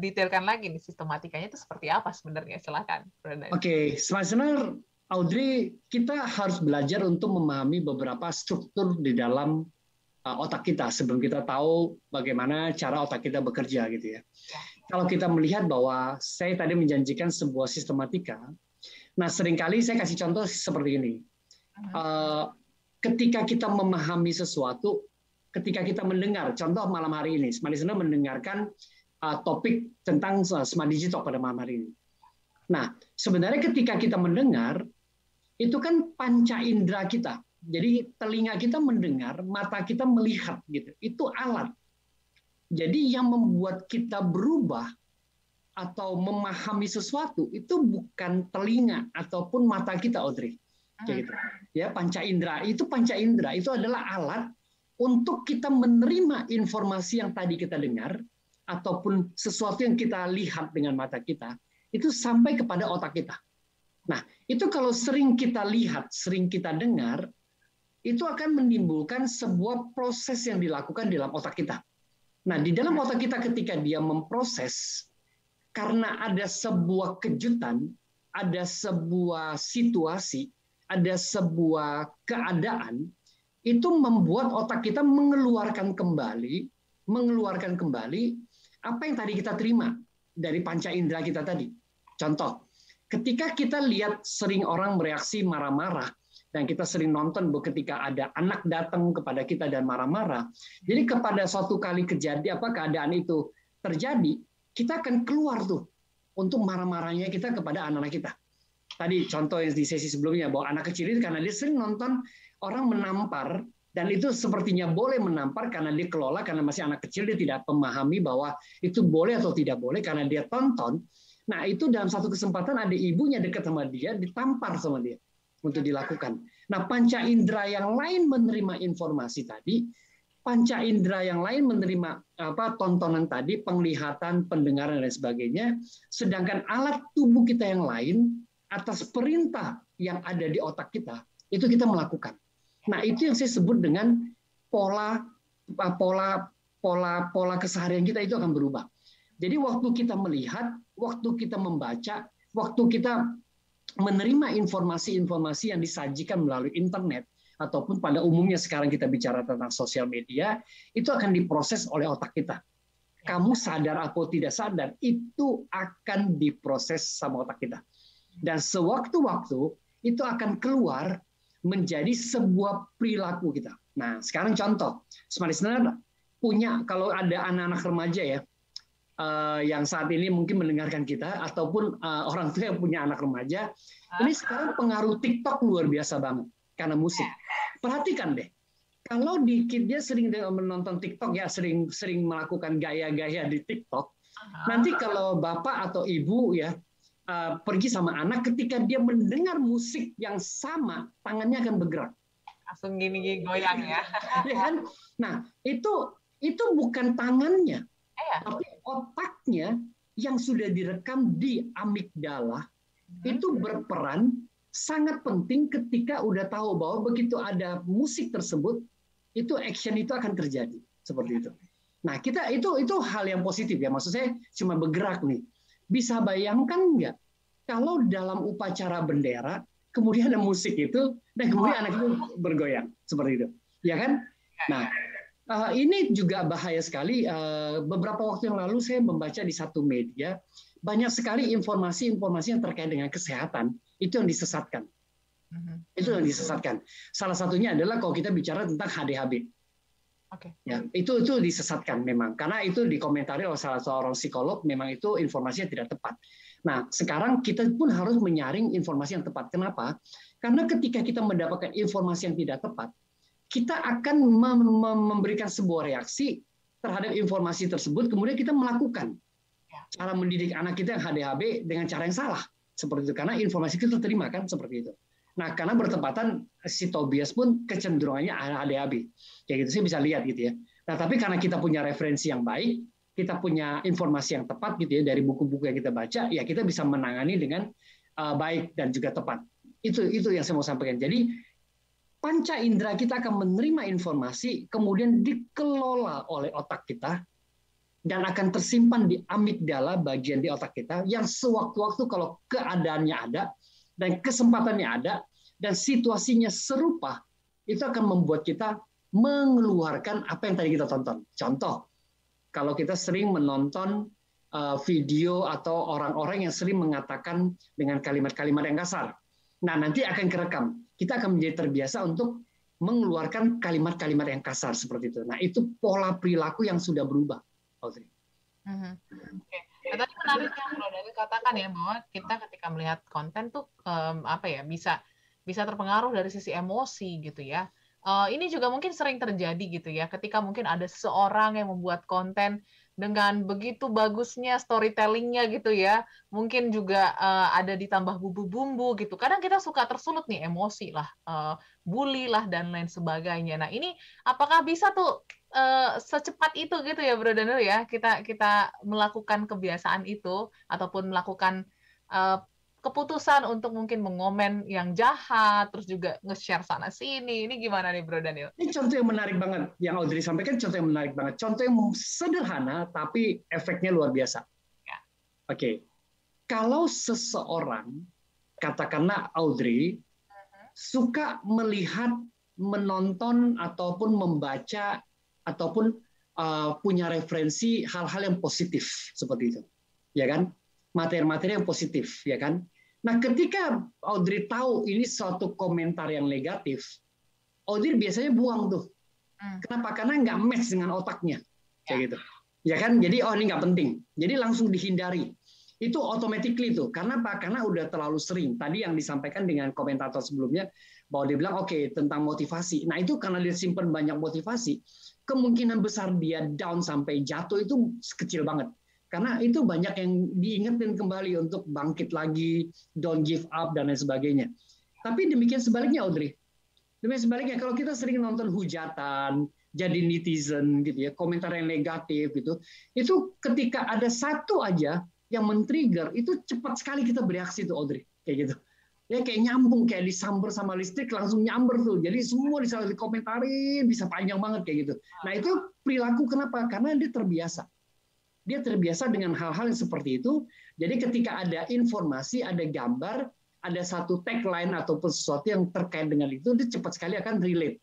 [SPEAKER 2] detailkan lagi nih sistematikanya itu seperti apa sebenarnya. Silakan Bro Daniel.
[SPEAKER 3] Oke, sebenarnya Audrey, kita harus belajar untuk memahami beberapa struktur di dalam otak kita sebelum kita tahu bagaimana cara otak kita bekerja gitu ya. Kalau kita melihat bahwa saya tadi menjanjikan sebuah sistematika, nah seringkali saya kasih contoh seperti ini. Ketika kita memahami sesuatu, ketika kita mendengar, contoh malam hari ini, Smart Listener mendengarkan topik tentang Smart Digital pada malam hari ini. Nah, sebenarnya ketika kita mendengar, itu kan panca indera kita. Jadi telinga kita mendengar, mata kita melihat gitu. Itu alat. Jadi yang membuat kita berubah atau memahami sesuatu itu bukan telinga ataupun mata kita, Audrey. Kayak gitu. Ya, panca indera itu adalah alat untuk kita menerima informasi yang tadi kita dengar ataupun sesuatu yang kita lihat dengan mata kita itu sampai kepada otak kita. Nah, itu kalau sering kita lihat, sering kita dengar, itu akan menimbulkan sebuah proses yang dilakukan di dalam otak kita. Nah, di dalam otak kita ketika dia memproses, karena ada sebuah kejutan, ada sebuah situasi, ada sebuah keadaan, itu membuat otak kita mengeluarkan kembali apa yang tadi kita terima dari panca indera kita tadi. Contoh, ketika kita lihat sering orang bereaksi marah-marah, dan kita sering nonton ketika ada anak datang kepada kita dan marah-marah, jadi kepada suatu kali keadaan itu terjadi, kita akan keluar tuh untuk marah-marahnya kita kepada anak-anak kita. Tadi contoh yang di sesi sebelumnya, bahwa anak kecil itu karena dia sering nonton orang menampar, dan itu sepertinya boleh menampar karena dia kelola, karena masih anak kecil, dia tidak memahami bahwa itu boleh atau tidak boleh karena dia tonton. Nah, itu dalam satu kesempatan ada ibunya dekat sama dia, ditampar sama dia untuk dilakukan. Nah, panca indera yang lain menerima informasi tadi, panca indera yang lain menerima tontonan tadi, penglihatan, pendengaran, dan sebagainya, sedangkan alat tubuh kita yang lain atas perintah yang ada di otak kita, itu kita melakukan. Nah, itu yang saya sebut dengan pola keseharian kita itu akan berubah. Jadi waktu kita melihat, waktu kita membaca, waktu kita menerima informasi-informasi yang disajikan melalui internet, ataupun pada umumnya sekarang kita bicara tentang sosial media, itu akan diproses oleh otak kita. Kamu sadar atau tidak sadar, itu akan diproses sama otak kita. Dan sewaktu-waktu itu akan keluar menjadi sebuah perilaku kita. Nah, sekarang contoh, Smart Listener punya, kalau ada anak-anak remaja ya, yang saat ini mungkin mendengarkan kita, ataupun orang tua yang punya anak remaja, ini sekarang pengaruh TikTok luar biasa banget karena musik. Perhatikan deh, kalau dia sering menonton TikTok ya, sering melakukan gaya-gaya di TikTok, nanti kalau bapak atau ibu ya pergi sama anak, ketika dia mendengar musik yang sama, tangannya akan bergerak.
[SPEAKER 2] Langsung gini goyang ya.
[SPEAKER 3] Ya kan? Nah, itu bukan tangannya, tapi otaknya yang sudah direkam di amigdala itu berperan sangat penting ketika udah tahu bahwa begitu ada musik tersebut, itu action itu akan terjadi seperti itu. Nah, kita itu hal yang positif ya, maksud saya cuma bergerak nih. Bisa bayangkan nggak kalau dalam upacara bendera kemudian ada musik itu dan kemudian anak itu bergoyang seperti itu, ya kan? Nah, ini juga bahaya sekali. Beberapa waktu yang lalu saya membaca di satu media banyak sekali informasi-informasi yang terkait dengan kesehatan itu yang disesatkan. Itu yang disesatkan. Salah satunya adalah kalau kita bicara tentang HDHB. Ya, itu disesatkan memang karena itu dikomentari oleh salah seorang psikolog, memang itu informasinya tidak tepat. Nah, sekarang kita pun harus menyaring informasi yang tepat. Kenapa? Karena ketika kita mendapatkan informasi yang tidak tepat, kita akan memberikan sebuah reaksi terhadap informasi tersebut, kemudian kita melakukan cara mendidik anak kita yang HDHB dengan cara yang salah seperti itu, karena informasi kita terima kan seperti itu. Nah, karena bertepatan si Tobias pun kecenderungannya HDHB, kayak gitu saya bisa lihat gitu ya. Nah, tapi karena kita punya referensi yang baik, kita punya informasi yang tepat gitu ya dari buku-buku yang kita baca, ya kita bisa menangani dengan baik dan juga tepat. Itu yang saya mau sampaikan. Jadi panca indera kita akan menerima informasi, kemudian dikelola oleh otak kita, dan akan tersimpan di amigdala, bagian di otak kita, yang sewaktu-waktu kalau keadaannya ada, dan kesempatannya ada, dan situasinya serupa, itu akan membuat kita mengeluarkan apa yang tadi kita tonton. Contoh, kalau kita sering menonton video atau orang-orang yang sering mengatakan dengan kalimat-kalimat yang kasar, nah nanti akan kerekam. Kita akan menjadi terbiasa untuk mengeluarkan kalimat-kalimat yang kasar seperti itu. Nah, itu pola perilaku yang sudah berubah, Audrey.
[SPEAKER 2] Oke. Nah, tadi menarik yang Bro David katakan ya, bahwa kita ketika melihat konten tuh bisa terpengaruh dari sisi emosi gitu ya. ini juga mungkin sering terjadi gitu ya, ketika mungkin ada seseorang yang membuat konten dengan begitu bagusnya storytelling-nya gitu ya, mungkin juga ada ditambah bumbu-bumbu gitu. Kadang kita suka tersulut nih, emosi lah, bully lah, dan lain sebagainya. Nah ini apakah bisa tuh secepat itu gitu ya Bro Daniel ya, kita melakukan kebiasaan itu, ataupun melakukan keputusan untuk mungkin mengomen yang jahat, terus juga nge-share sana sini. Ini gimana nih Bro Daniel?
[SPEAKER 3] Ini contoh yang menarik banget, yang Audrey sampaikan contoh yang menarik banget. Contoh yang sederhana, tapi efeknya luar biasa.
[SPEAKER 2] Ya.
[SPEAKER 3] Oke, kalau seseorang, katakanlah Audrey, suka melihat, menonton, ataupun membaca, ataupun punya referensi hal-hal yang positif, seperti itu. Ya kan? Materi-materi yang positif, ya kan? Nah, ketika Audrey tahu ini suatu komentar yang negatif, Audrey biasanya buang tuh. Kenapa? Karena nggak match dengan otaknya, kayak gitu. Ya kan? Jadi, ini nggak penting. Jadi langsung dihindari. Itu automatically tuh. Karena apa? Karena udah terlalu sering. Tadi yang disampaikan dengan komentator sebelumnya, bahwa dia bilang, oke, tentang motivasi. Nah, itu karena dia simpan banyak motivasi, kemungkinan besar dia down sampai jatuh itu kecil banget. Karena itu banyak yang diingetin kembali untuk bangkit lagi, don't give up, dan lain sebagainya. Tapi demikian sebaliknya, Audrey. Demikian sebaliknya, kalau kita sering nonton hujatan, jadi netizen, gitu ya, komentar yang negatif, gitu, itu ketika ada satu aja yang men-trigger, itu cepat sekali kita bereaksi tuh, Audrey. Kayak gitu. Ya kayak nyambung, kayak disamber sama listrik, langsung nyamber tuh. Jadi semua bisa dikomentarin, bisa panjang banget kayak gitu. Nah itu perilaku kenapa? Karena dia terbiasa. Dia terbiasa dengan hal-hal yang seperti itu. Jadi ketika ada informasi, ada gambar, ada satu tagline ataupun sesuatu yang terkait dengan itu, dia cepat sekali akan relate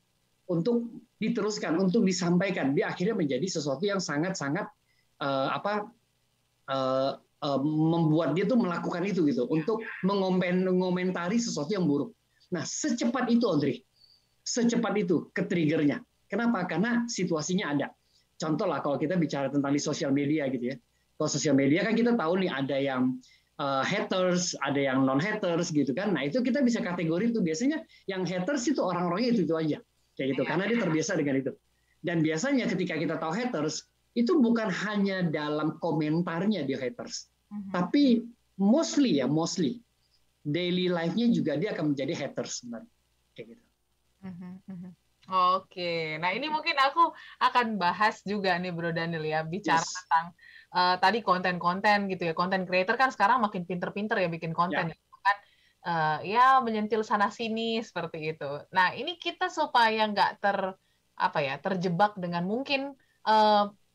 [SPEAKER 3] untuk diteruskan, untuk disampaikan. Dia akhirnya menjadi sesuatu yang sangat-sangat membuat dia tuh melakukan itu gitu, untuk mengomentari sesuatu yang buruk. Nah, secepat itu, Audrey, secepat itu ke-triggernya. Kenapa? Karena situasinya ada. Contoh lah kalau kita bicara tentang di sosial media gitu ya. Kalau sosial media kan kita tahu nih ada yang haters, ada yang non-haters gitu kan. Nah itu kita bisa kategori itu. Biasanya yang haters itu orang-orangnya itu aja. Kayak gitu. Karena dia terbiasa dengan itu. Dan biasanya ketika kita tahu haters, itu bukan hanya dalam komentarnya dia haters. Tapi mostly daily life-nya juga dia akan menjadi haters sebenarnya. Kayak gitu.
[SPEAKER 2] Oke, nah ini mungkin aku akan bahas juga nih Bro Daniel ya, bicara tentang tadi konten-konten gitu ya, konten creator kan sekarang makin pinter-pinter ya bikin konten, kan ya menyentil sana sini seperti itu. Nah ini kita supaya nggak terjebak dengan mungkin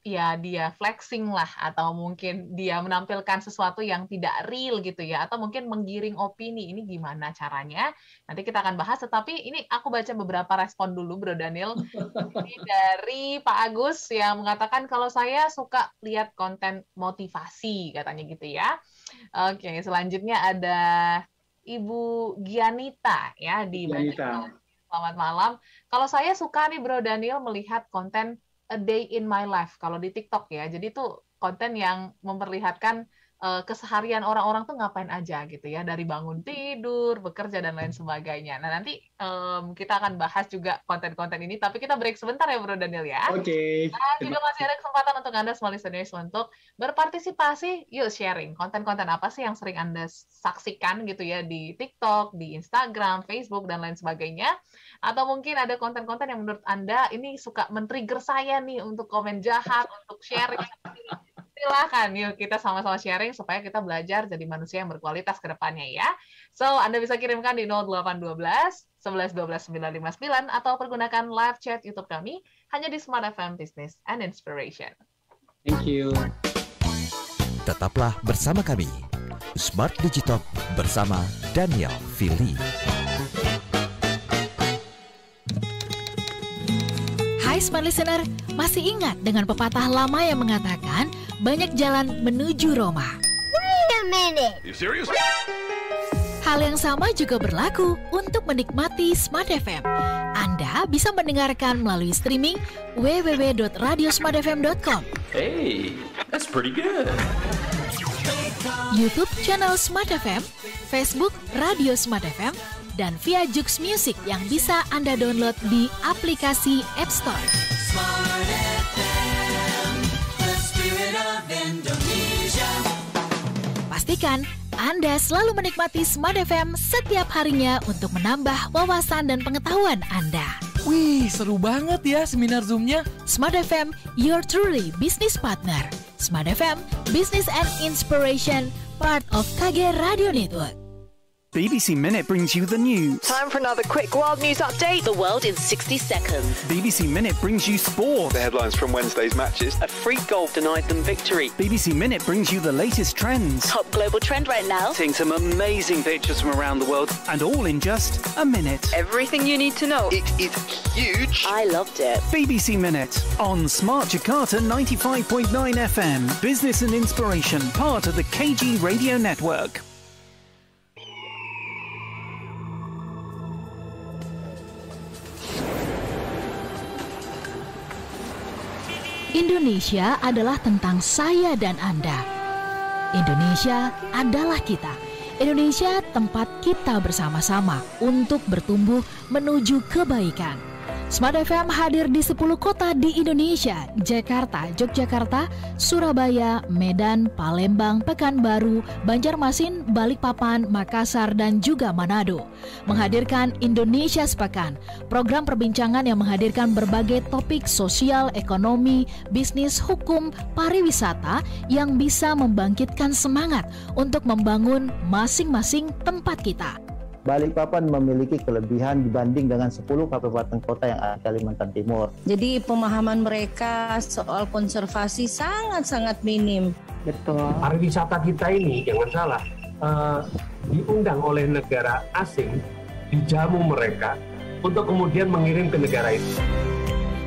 [SPEAKER 2] ya dia flexing lah, atau mungkin dia menampilkan sesuatu yang tidak real gitu ya, atau mungkin menggiring opini. Ini gimana caranya? Nanti kita akan bahas, tetapi ini aku baca beberapa respon dulu Bro Daniel. Ini dari Pak Agus yang mengatakan kalau saya suka lihat konten motivasi, katanya gitu ya. Oke, selanjutnya ada Ibu Gianita ya di Bandung. Selamat malam. Kalau saya suka nih Bro Daniel melihat konten A Day in My Life kalau di TikTok ya. Jadi itu konten yang memperlihatkan keseharian orang-orang tuh ngapain aja gitu ya, dari bangun tidur, bekerja, dan lain sebagainya. Nah nanti kita akan bahas juga konten-konten ini, tapi kita break sebentar ya Bro Daniel ya.
[SPEAKER 3] Oke.
[SPEAKER 2] Nah, juga masih ada kesempatan untuk Anda small listeners untuk berpartisipasi. Yuk sharing konten-konten apa sih yang sering Anda saksikan gitu ya di TikTok, di Instagram, Facebook, dan lain sebagainya. Atau mungkin ada konten-konten yang menurut Anda ini suka men-trigger saya nih untuk komen jahat, untuk sharing. Silakan, yuk kita sama-sama sharing supaya kita belajar jadi manusia yang berkualitas ke depannya ya. So, Anda bisa kirimkan di 0812 11 12 959 atau pergunakan live chat YouTube kami hanya di Smart FM Business and Inspiration.
[SPEAKER 3] Thank you.
[SPEAKER 1] Tetaplah bersama kami, Smart Digitalk bersama Daniel Fili.
[SPEAKER 11] Hai Smart Listener, masih ingat dengan pepatah lama yang mengatakan banyak jalan menuju Roma?
[SPEAKER 10] Wait a minute.
[SPEAKER 8] You serious?
[SPEAKER 11] Hal yang sama juga berlaku untuk menikmati Smart FM. Anda bisa mendengarkan melalui streaming www.radiosmartfm.com.
[SPEAKER 12] Hey, that's pretty good.
[SPEAKER 11] YouTube channel Smart FM, Facebook Radio Smart FM, dan via Joox Music yang bisa Anda download di aplikasi App Store.
[SPEAKER 10] Smart FM, the spirit of Indonesia.
[SPEAKER 11] Pastikan Anda selalu menikmati Smart FM setiap harinya untuk menambah wawasan dan pengetahuan Anda.
[SPEAKER 13] Wih, seru banget ya seminar Zoom-nya.
[SPEAKER 11] Smart FM, your truly business partner. Smart FM, Business and Inspiration, part of KG Radio Network.
[SPEAKER 14] BBC Minute brings you the news.
[SPEAKER 15] Time for another quick world news update. The world in 60 seconds.
[SPEAKER 14] BBC Minute brings you sport.
[SPEAKER 16] The headlines from Wednesday's matches.
[SPEAKER 15] A freak goal denied them victory.
[SPEAKER 14] BBC Minute brings you the latest trends.
[SPEAKER 15] Top global trend right now.
[SPEAKER 14] Seeing some amazing pictures from around the world, and all in just a minute.
[SPEAKER 15] Everything you need to know.
[SPEAKER 16] It is huge.
[SPEAKER 15] I loved it.
[SPEAKER 14] BBC Minute on Smart Jakarta 95.9 FM. Business and Inspiration, part of the KG Radio Network.
[SPEAKER 11] Indonesia adalah tentang saya dan Anda. Indonesia adalah kita. Indonesia tempat kita bersama-sama untuk bertumbuh menuju kebaikan. Smart FM hadir di 10 kota di Indonesia: Jakarta, Yogyakarta, Surabaya, Medan, Palembang, Pekanbaru, Banjarmasin, Balikpapan, Makassar, dan juga Manado. Menghadirkan Indonesia Sepekan, program perbincangan yang menghadirkan berbagai topik sosial, ekonomi, bisnis, hukum, pariwisata yang bisa membangkitkan semangat untuk membangun masing-masing tempat kita.
[SPEAKER 17] Balikpapan memiliki kelebihan dibanding dengan 10 kabupaten kota yang ada di Kalimantan Timur.
[SPEAKER 18] Jadi pemahaman mereka soal konservasi sangat-sangat minim.
[SPEAKER 19] Betul. Pariwisata kita ini, jangan salah, diundang oleh negara asing, dijamu mereka untuk kemudian mengirim ke negara itu.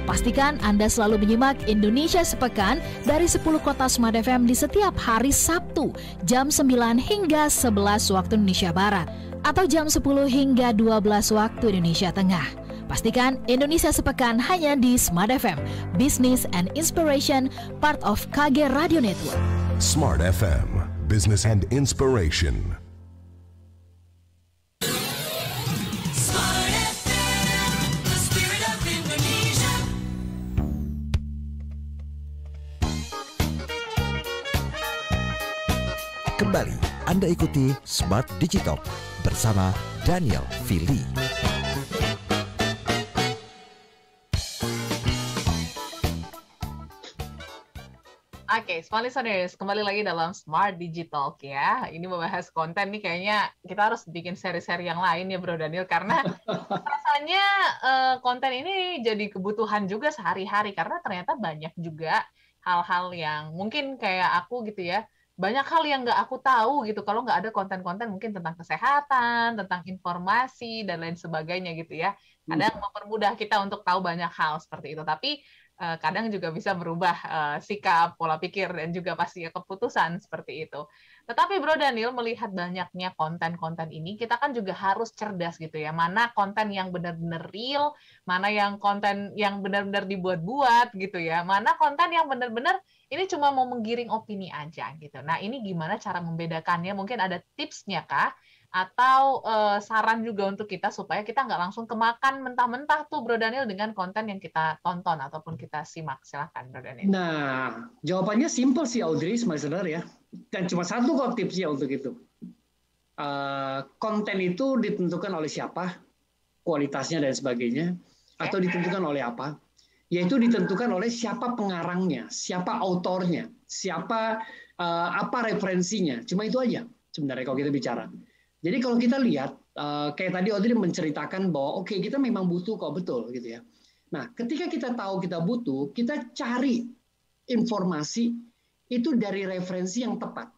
[SPEAKER 11] Pastikan Anda selalu menyimak Indonesia Sepekan dari 10 kota Smart FM di setiap hari Sabtu jam 9 hingga 11 waktu Indonesia Barat atau jam 10 hingga 12 waktu Indonesia Tengah. Pastikan Indonesia Sepekan hanya di Smart FM, Business and Inspiration, part of KG Radio Network.
[SPEAKER 8] Smart FM, Business and Inspiration.
[SPEAKER 1] Kembali Anda ikuti Smart Digital bersama Daniel Fili.
[SPEAKER 2] Oke, Smart Listeners, kembali lagi dalam Smart Digital ya. Ini membahas konten nih, kayaknya kita harus bikin seri-seri yang lain ya Bro Daniel, karena rasanya konten ini jadi kebutuhan juga sehari-hari, karena ternyata banyak juga hal-hal yang mungkin kayak aku gitu ya, banyak hal yang nggak aku tahu gitu kalau nggak ada konten-konten mungkin tentang kesehatan, tentang informasi, dan lain sebagainya gitu ya. Kadang mempermudah kita untuk tahu banyak hal seperti itu, tapi kadang juga bisa merubah sikap, pola pikir, dan juga pasti keputusan seperti itu. Tetapi Bro Daniel, melihat banyaknya konten-konten ini, kita kan juga harus cerdas gitu ya. Mana konten yang benar-benar real, mana yang konten yang benar-benar dibuat-buat gitu ya. Mana konten yang benar-benar ini cuma mau menggiring opini aja gitu. Nah, ini gimana cara membedakannya? Mungkin ada tipsnya kah? Atau saran juga untuk kita supaya kita nggak langsung kemakan mentah-mentah tuh Bro Daniel dengan konten yang kita tonton ataupun kita simak. Silahkan Bro Daniel.
[SPEAKER 3] Nah, jawabannya simple sih Audrey, sebenarnya ya. Dan cuma satu kok tipsnya untuk itu. Konten itu ditentukan oleh siapa, kualitasnya dan sebagainya, atau ditentukan oleh apa? Yaitu ditentukan oleh siapa pengarangnya, siapa autornya, siapa apa referensinya. Cuma itu aja sebenarnya kalau kita bicara. Jadi kalau kita lihat, kayak tadi Audrey menceritakan bahwa oke, kita memang butuh kok, betul gitu ya. Nah, ketika kita tahu kita butuh, kita cari informasi itu dari referensi yang tepat.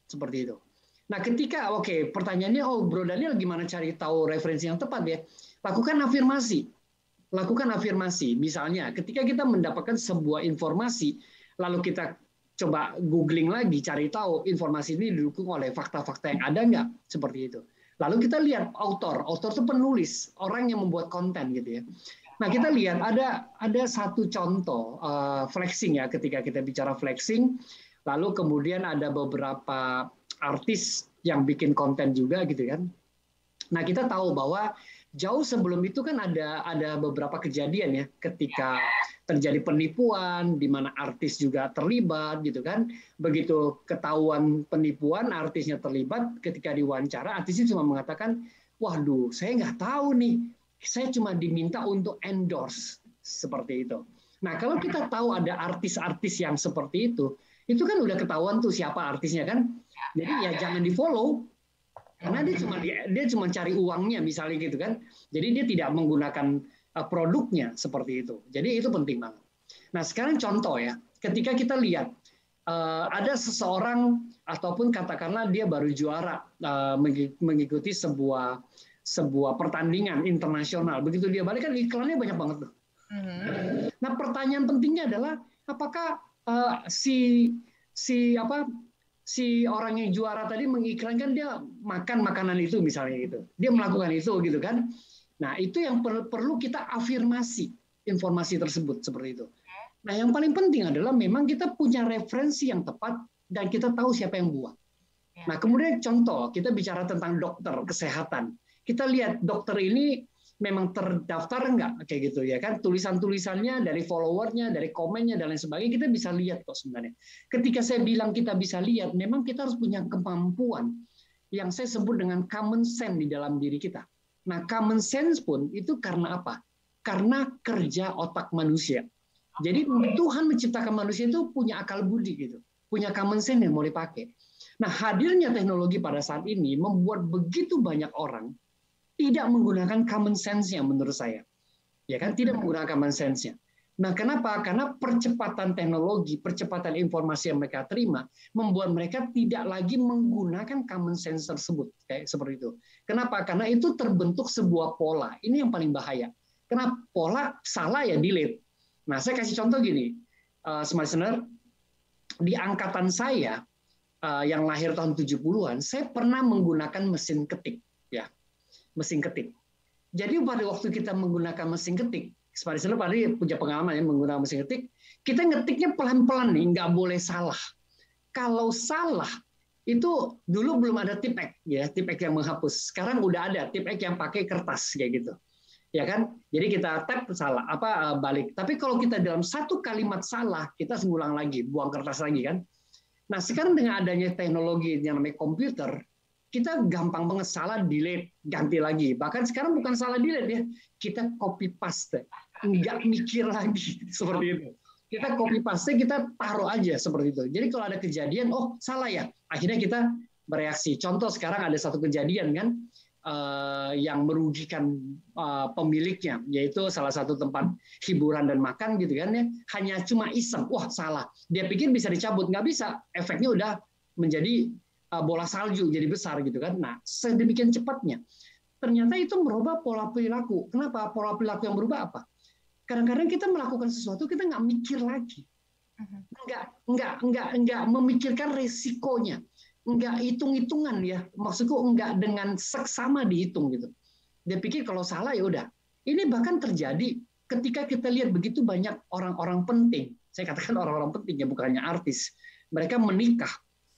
[SPEAKER 3] Seperti itu. Nah, ketika, pertanyaannya, Bro Daniel gimana cari tahu referensi yang tepat ya? Lakukan afirmasi. Lakukan afirmasi. Misalnya, ketika kita mendapatkan sebuah informasi, lalu kita coba googling lagi, cari tahu informasi ini didukung oleh fakta-fakta yang ada nggak, seperti itu. Lalu kita lihat autor itu penulis, orang yang membuat konten gitu ya. Nah, kita lihat ada satu contoh flexing ya, ketika kita bicara flexing, lalu kemudian ada beberapa artis yang bikin konten juga gitu kan. Nah, kita tahu bahwa jauh sebelum itu kan ada beberapa kejadian ya, ketika terjadi penipuan di mana artis juga terlibat gitu kan. Begitu ketahuan penipuan, artisnya terlibat, ketika diwawancara artisnya cuma mengatakan, waduh, saya nggak tahu nih, saya cuma diminta untuk endorse seperti itu. Nah, kalau kita tahu ada artis-artis yang seperti itu kan udah ketahuan tuh siapa artisnya kan. Jadi ya jangan di-follow. Karena dia cuma cari uangnya misalnya gitu kan. Jadi dia tidak menggunakan produknya seperti itu. Jadi itu penting banget. Nah, sekarang contoh ya, ketika kita lihat ada seseorang ataupun katakanlah dia baru juara mengikuti sebuah pertandingan internasional. Begitu dia balik kan iklannya banyak banget tuh. Nah, pertanyaan pentingnya adalah apakah si orang yang juara tadi mengiklankan dia makan makanan itu misalnya gitu. Dia melakukan itu gitu kan. Nah, itu yang perlu kita afirmasi informasi tersebut seperti itu. Nah, yang paling penting adalah memang kita punya referensi yang tepat dan kita tahu siapa yang buat. Nah, kemudian contoh, kita bicara tentang dokter kesehatan. Kita lihat dokter ini memang terdaftar enggak kayak gitu ya kan, tulisan-tulisannya dari followernya, dari komennya dan lain sebagainya kita bisa lihat kok sebenarnya. Ketika saya bilang kita bisa lihat, memang kita harus punya kemampuan yang saya sebut dengan common sense di dalam diri kita. Nah, common sense pun itu karena apa? Karena kerja otak manusia. Jadi Tuhan menciptakan manusia itu punya akal budi gitu, punya common sense yang mau dipakai. Nah, hadirnya teknologi pada saat ini membuat begitu banyak orang tidak menggunakan common sense-nya menurut saya. Ya kan, tidak menggunakan common sense-nya. Nah, kenapa? Karena percepatan teknologi, percepatan informasi yang mereka terima membuat mereka tidak lagi menggunakan common sense tersebut kayak seperti itu. Kenapa? Karena itu terbentuk sebuah pola. Ini yang paling bahaya. Karena pola salah ya delete. Nah, saya kasih contoh gini. Smart Listener, di angkatan saya yang lahir tahun 70-an, saya pernah menggunakan mesin ketik, ya. Mesin ketik. Jadi pada waktu kita menggunakan mesin ketik, Smart Listener pada punya pengalaman ya menggunakan mesin ketik, kita ngetiknya pelan-pelan nih, nggak boleh salah. Kalau salah, itu dulu belum ada tipek, ya, tipek yang menghapus. Sekarang udah ada tipek yang pakai kertas kayak gitu. Ya kan? Jadi kita tap salah, balik. Tapi kalau kita dalam satu kalimat salah, kita ngulang lagi, buang kertas lagi kan. Nah, sekarang dengan adanya teknologi yang namanya komputer, kita gampang banget salah delete, ganti lagi. Bahkan sekarang bukan salah delete ya, kita copy paste, nggak mikir lagi seperti itu. Kita copy paste, kita taruh aja seperti itu. Jadi kalau ada kejadian, oh salah ya, akhirnya kita bereaksi. Contoh sekarang ada satu kejadian kan yang merugikan pemiliknya, yaitu salah satu tempat hiburan dan makan gitu kan ya, hanya cuma iseng, wah salah. Dia pikir bisa dicabut, nggak bisa. Efeknya udah menjadi bola salju jadi besar gitu kan. Nah, sedemikian cepatnya. Ternyata itu merubah pola perilaku. Kenapa? Pola perilaku yang berubah apa? Kadang-kadang kita melakukan sesuatu kita nggak mikir lagi. Nggak memikirkan resikonya. Nggak hitung-hitungan ya. Maksudku nggak dengan seksama dihitung gitu. Dia pikir kalau salah ya udah. Ini bahkan terjadi ketika kita lihat begitu banyak orang-orang penting. Saya katakan orang-orang penting ya, bukan hanya artis. Mereka menikah.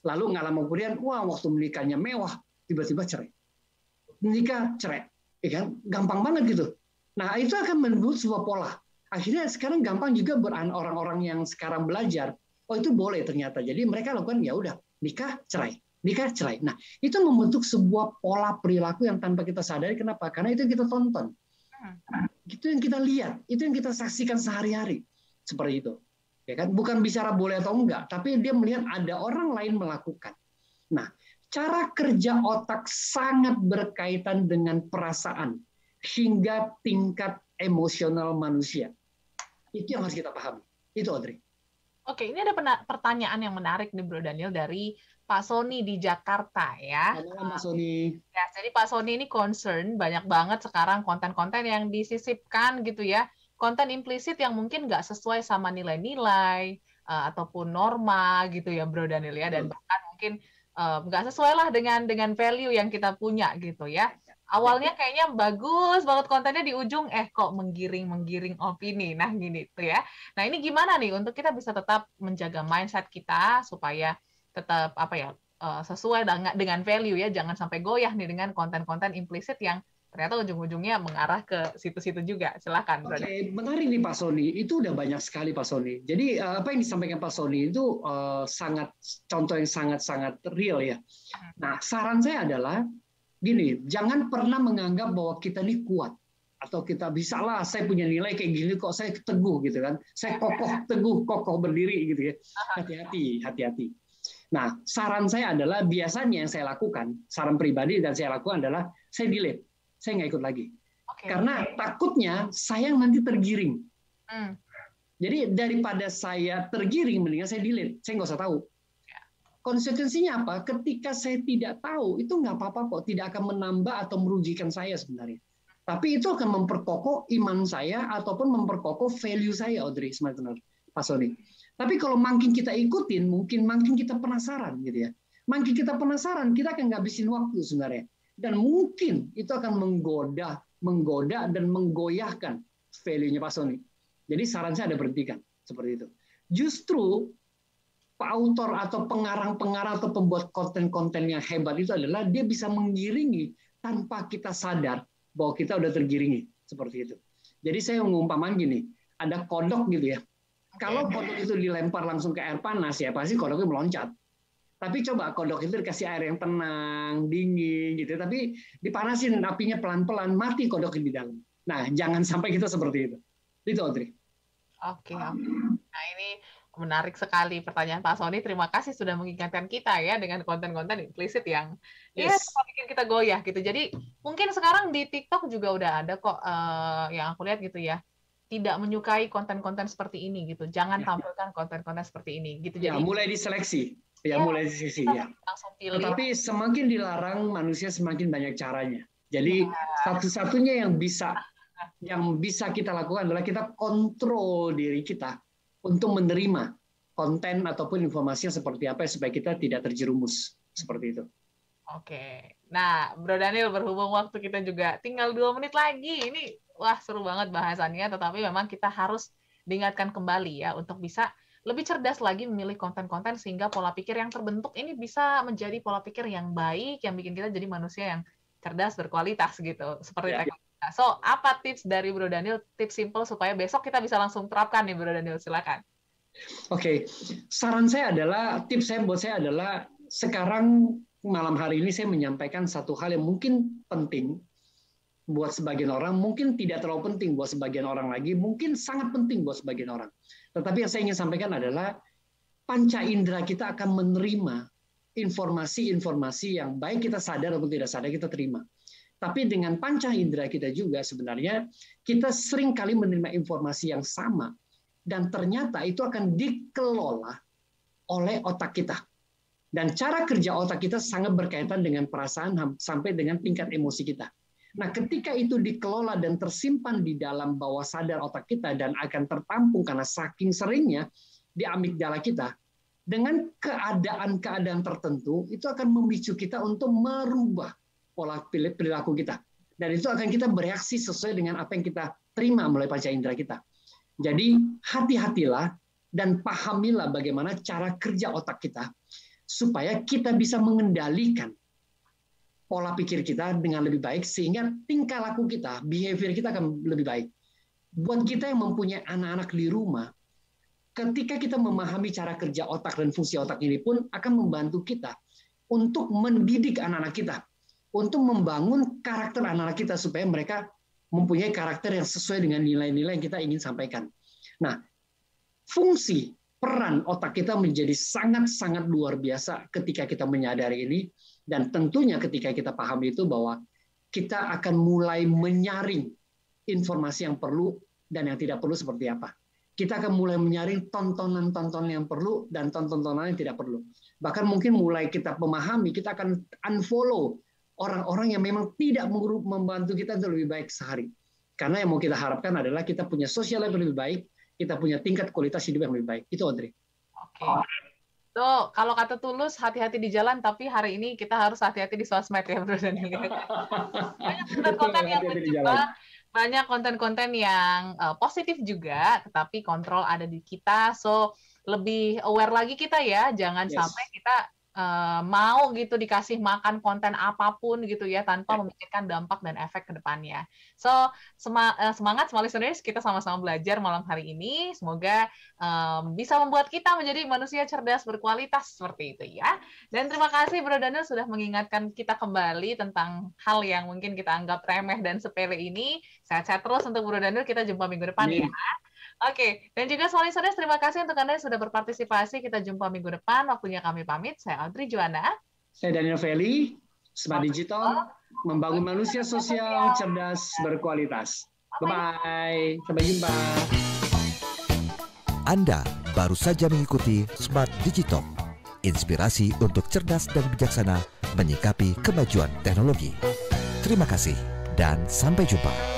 [SPEAKER 3] Lalu nggak lama kemudian, wah waktu menikahnya mewah, tiba-tiba cerai. Menikah, cerai. Ya kan? Gampang banget gitu. Nah, itu akan membuat sebuah pola. Akhirnya sekarang gampang juga orang-orang yang sekarang belajar, oh itu boleh ternyata. Jadi mereka lakukan, ya udah, nikah, cerai. Nikah, cerai. Nah, itu membentuk sebuah pola perilaku yang tanpa kita sadari. Kenapa? Karena itu yang kita tonton. Itu yang kita lihat. Itu yang kita saksikan sehari-hari. Seperti itu. Ya kan? Bukan bicara boleh atau enggak, tapi dia melihat ada orang lain melakukan. Nah, cara kerja otak sangat berkaitan dengan perasaan hingga tingkat emosional manusia. Itu yang harus kita pahami. Itu, Audrey.
[SPEAKER 2] Oke, ini ada pertanyaan yang menarik nih, Bro Daniel, dari Pak Sony di Jakarta ya.
[SPEAKER 3] Pak Sony.
[SPEAKER 2] Ya, jadi Pak Sony ini concern banyak banget sekarang konten-konten yang disisipkan gitu ya. Konten implisit yang mungkin nggak sesuai sama nilai-nilai ataupun norma gitu ya, Bro Daniel ya, dan bahkan mungkin nggak sesuai lah dengan value yang kita punya gitu ya. Awalnya kayaknya bagus banget kontennya, di ujung kok menggiring opini. Nah gini tuh ya. Nah ini gimana nih untuk kita bisa tetap menjaga mindset kita supaya tetap sesuai dengan value ya, jangan sampai goyah nih dengan konten-konten implisit yang ternyata ujung-ujungnya mengarah ke situ-situ juga. Silakan.
[SPEAKER 3] Oke, menarik nih Pak Sony. Itu udah banyak sekali Pak Sony. Jadi apa yang disampaikan Pak Sony itu contoh yang sangat-sangat real ya. Nah, saran saya adalah gini, jangan pernah menganggap bahwa kita ini kuat atau kita bisa lah, saya punya nilai kayak gini kok, saya teguh gitu kan. Saya kokoh berdiri gitu ya. Hati-hati. Nah, saran saya adalah biasanya yang saya lakukan, saran pribadi dan saya lakukan adalah saya delete. Saya nggak ikut lagi. Karena takutnya saya nanti tergiring. Jadi daripada saya tergiring, mendingan saya delete. Saya nggak usah tahu. Konsekuensinya apa? Ketika saya tidak tahu, itu nggak apa-apa kok. Tidak akan menambah atau merugikan saya sebenarnya. Tapi itu akan memperkokoh iman saya ataupun memperkokoh value saya, Audrey, Pak Sony. Tapi kalau makin kita ikutin, mungkin makin kita penasaran gitu ya. Makin kita penasaran, kita akan ngabisin waktu sebenarnya. Dan mungkin itu akan menggoda dan menggoyahkan value-nya Pak Sony. Jadi saran saya ada berhentikan seperti itu. Justru Pak autor atau pengarang-pengarang atau pembuat konten-konten yang hebat itu adalah dia bisa mengiringi tanpa kita sadar bahwa kita udah tergiringi seperti itu. Jadi saya mengumpamakan gini, ada kodok gitu ya. Kalau kodok itu dilempar langsung ke air panas ya pasti kodoknya meloncat. Tapi coba kodok itu dikasih air yang tenang, dingin gitu. Tapi dipanasin apinya pelan-pelan, mati kodok di dalam. Nah, jangan sampai kita seperti itu. Itu, Audrey.
[SPEAKER 2] Oke. Nah, ini menarik sekali pertanyaan Pak Sony. Terima kasih sudah mengingatkan kita ya dengan konten-konten implisit yang bikin kita goyah gitu. Jadi mungkin sekarang di TikTok juga udah ada kok yang aku lihat gitu ya. Tidak menyukai konten-konten seperti ini gitu. Jangan tampilkan konten-konten seperti ini gitu. Jadi
[SPEAKER 3] mulai diseleksi. Mulai diseleksi ya. Tetapi semakin dilarang, manusia semakin banyak caranya. Jadi satu-satunya yang bisa kita lakukan adalah kita kontrol diri kita untuk menerima konten ataupun informasi yang seperti apa supaya kita tidak terjerumus seperti itu.
[SPEAKER 2] Oke. Nah, Bro Daniel, berhubung waktu kita juga tinggal 2 menit lagi. Ini wah seru banget bahasannya, tetapi memang kita harus diingatkan kembali ya untuk bisa lebih cerdas lagi memilih konten-konten sehingga pola pikir yang terbentuk ini bisa menjadi pola pikir yang baik yang bikin kita jadi manusia yang cerdas, berkualitas gitu. Seperti tadi. So, apa tips dari Bro Daniel? Tips simple supaya besok kita bisa langsung terapkan nih, Bro Daniel. Silakan.
[SPEAKER 3] Oke. Saran saya adalah, tips saya buat saya adalah sekarang malam hari ini saya menyampaikan satu hal yang mungkin penting buat sebagian orang, mungkin tidak terlalu penting buat sebagian orang lagi, mungkin sangat penting buat sebagian orang. Tetapi yang saya ingin sampaikan adalah panca indera kita akan menerima informasi-informasi yang baik kita sadar ataupun tidak sadar kita terima. Tapi dengan panca indera kita juga sebenarnya kita sering kali menerima informasi yang sama dan ternyata itu akan dikelola oleh otak kita. Dan cara kerja otak kita sangat berkaitan dengan perasaan sampai dengan tingkat emosi kita. Nah, ketika itu dikelola dan tersimpan di dalam bawah sadar otak kita dan akan tertampung karena saking seringnya di amigdala kita, dengan keadaan-keadaan tertentu, itu akan memicu kita untuk merubah pola perilaku kita. Dan itu akan kita bereaksi sesuai dengan apa yang kita terima melalui panca indera kita. Jadi, hati-hatilah dan pahamilah bagaimana cara kerja otak kita supaya kita bisa mengendalikan pola pikir kita dengan lebih baik sehingga tingkah laku kita, behavior kita akan lebih baik. Buat kita yang mempunyai anak-anak di rumah, ketika kita memahami cara kerja otak dan fungsi otak ini pun akan membantu kita untuk mendidik anak-anak kita, untuk membangun karakter anak-anak kita supaya mereka mempunyai karakter yang sesuai dengan nilai-nilai yang kita ingin sampaikan. Nah, fungsi peran otak kita menjadi sangat-sangat luar biasa ketika kita menyadari ini. Dan tentunya ketika kita paham itu bahwa kita akan mulai menyaring informasi yang perlu dan yang tidak perlu seperti apa. Kita akan mulai menyaring tontonan-tontonan yang perlu dan tontonan-tontonan yang tidak perlu. Bahkan mungkin mulai kita memahami, kita akan unfollow orang-orang yang memang tidak membantu kita untuk lebih baik sehari. Karena yang mau kita harapkan adalah kita punya sosial yang lebih baik, kita punya tingkat kualitas hidup yang lebih baik. Itu, Audrey.
[SPEAKER 2] Oke. So, kalau kata Tulus, hati-hati di jalan, tapi hari ini kita harus hati-hati di sosmed ya, Bro Daniel. Banyak konten-konten yang positif juga, tetapi kontrol ada di kita. So, lebih aware lagi kita ya, jangan sampai kita mau gitu dikasih makan konten apapun gitu ya tanpa memikirkan dampak dan efek ke depannya. So semangat semua listeners, kita sama-sama belajar malam hari ini. Semoga bisa membuat kita menjadi manusia cerdas berkualitas seperti itu ya. Dan terima kasih Bro Daniel sudah mengingatkan kita kembali tentang hal yang mungkin kita anggap remeh dan sepele ini. Sehat-sehat terus untuk Bro Daniel, kita jumpa minggu depan ya. Oke, dan juga semua listeners, terima kasih untuk Anda yang sudah berpartisipasi. Kita jumpa minggu depan. Waktunya kami pamit. Saya Audrey Juwana.
[SPEAKER 3] Saya Daniel Feli. Smart Digital, membangun manusia sosial cerdas berkualitas. Bye-bye. Sampai jumpa.
[SPEAKER 1] Anda baru saja mengikuti Smart Digital. Inspirasi untuk cerdas dan bijaksana menyikapi kemajuan teknologi. Terima kasih dan sampai jumpa.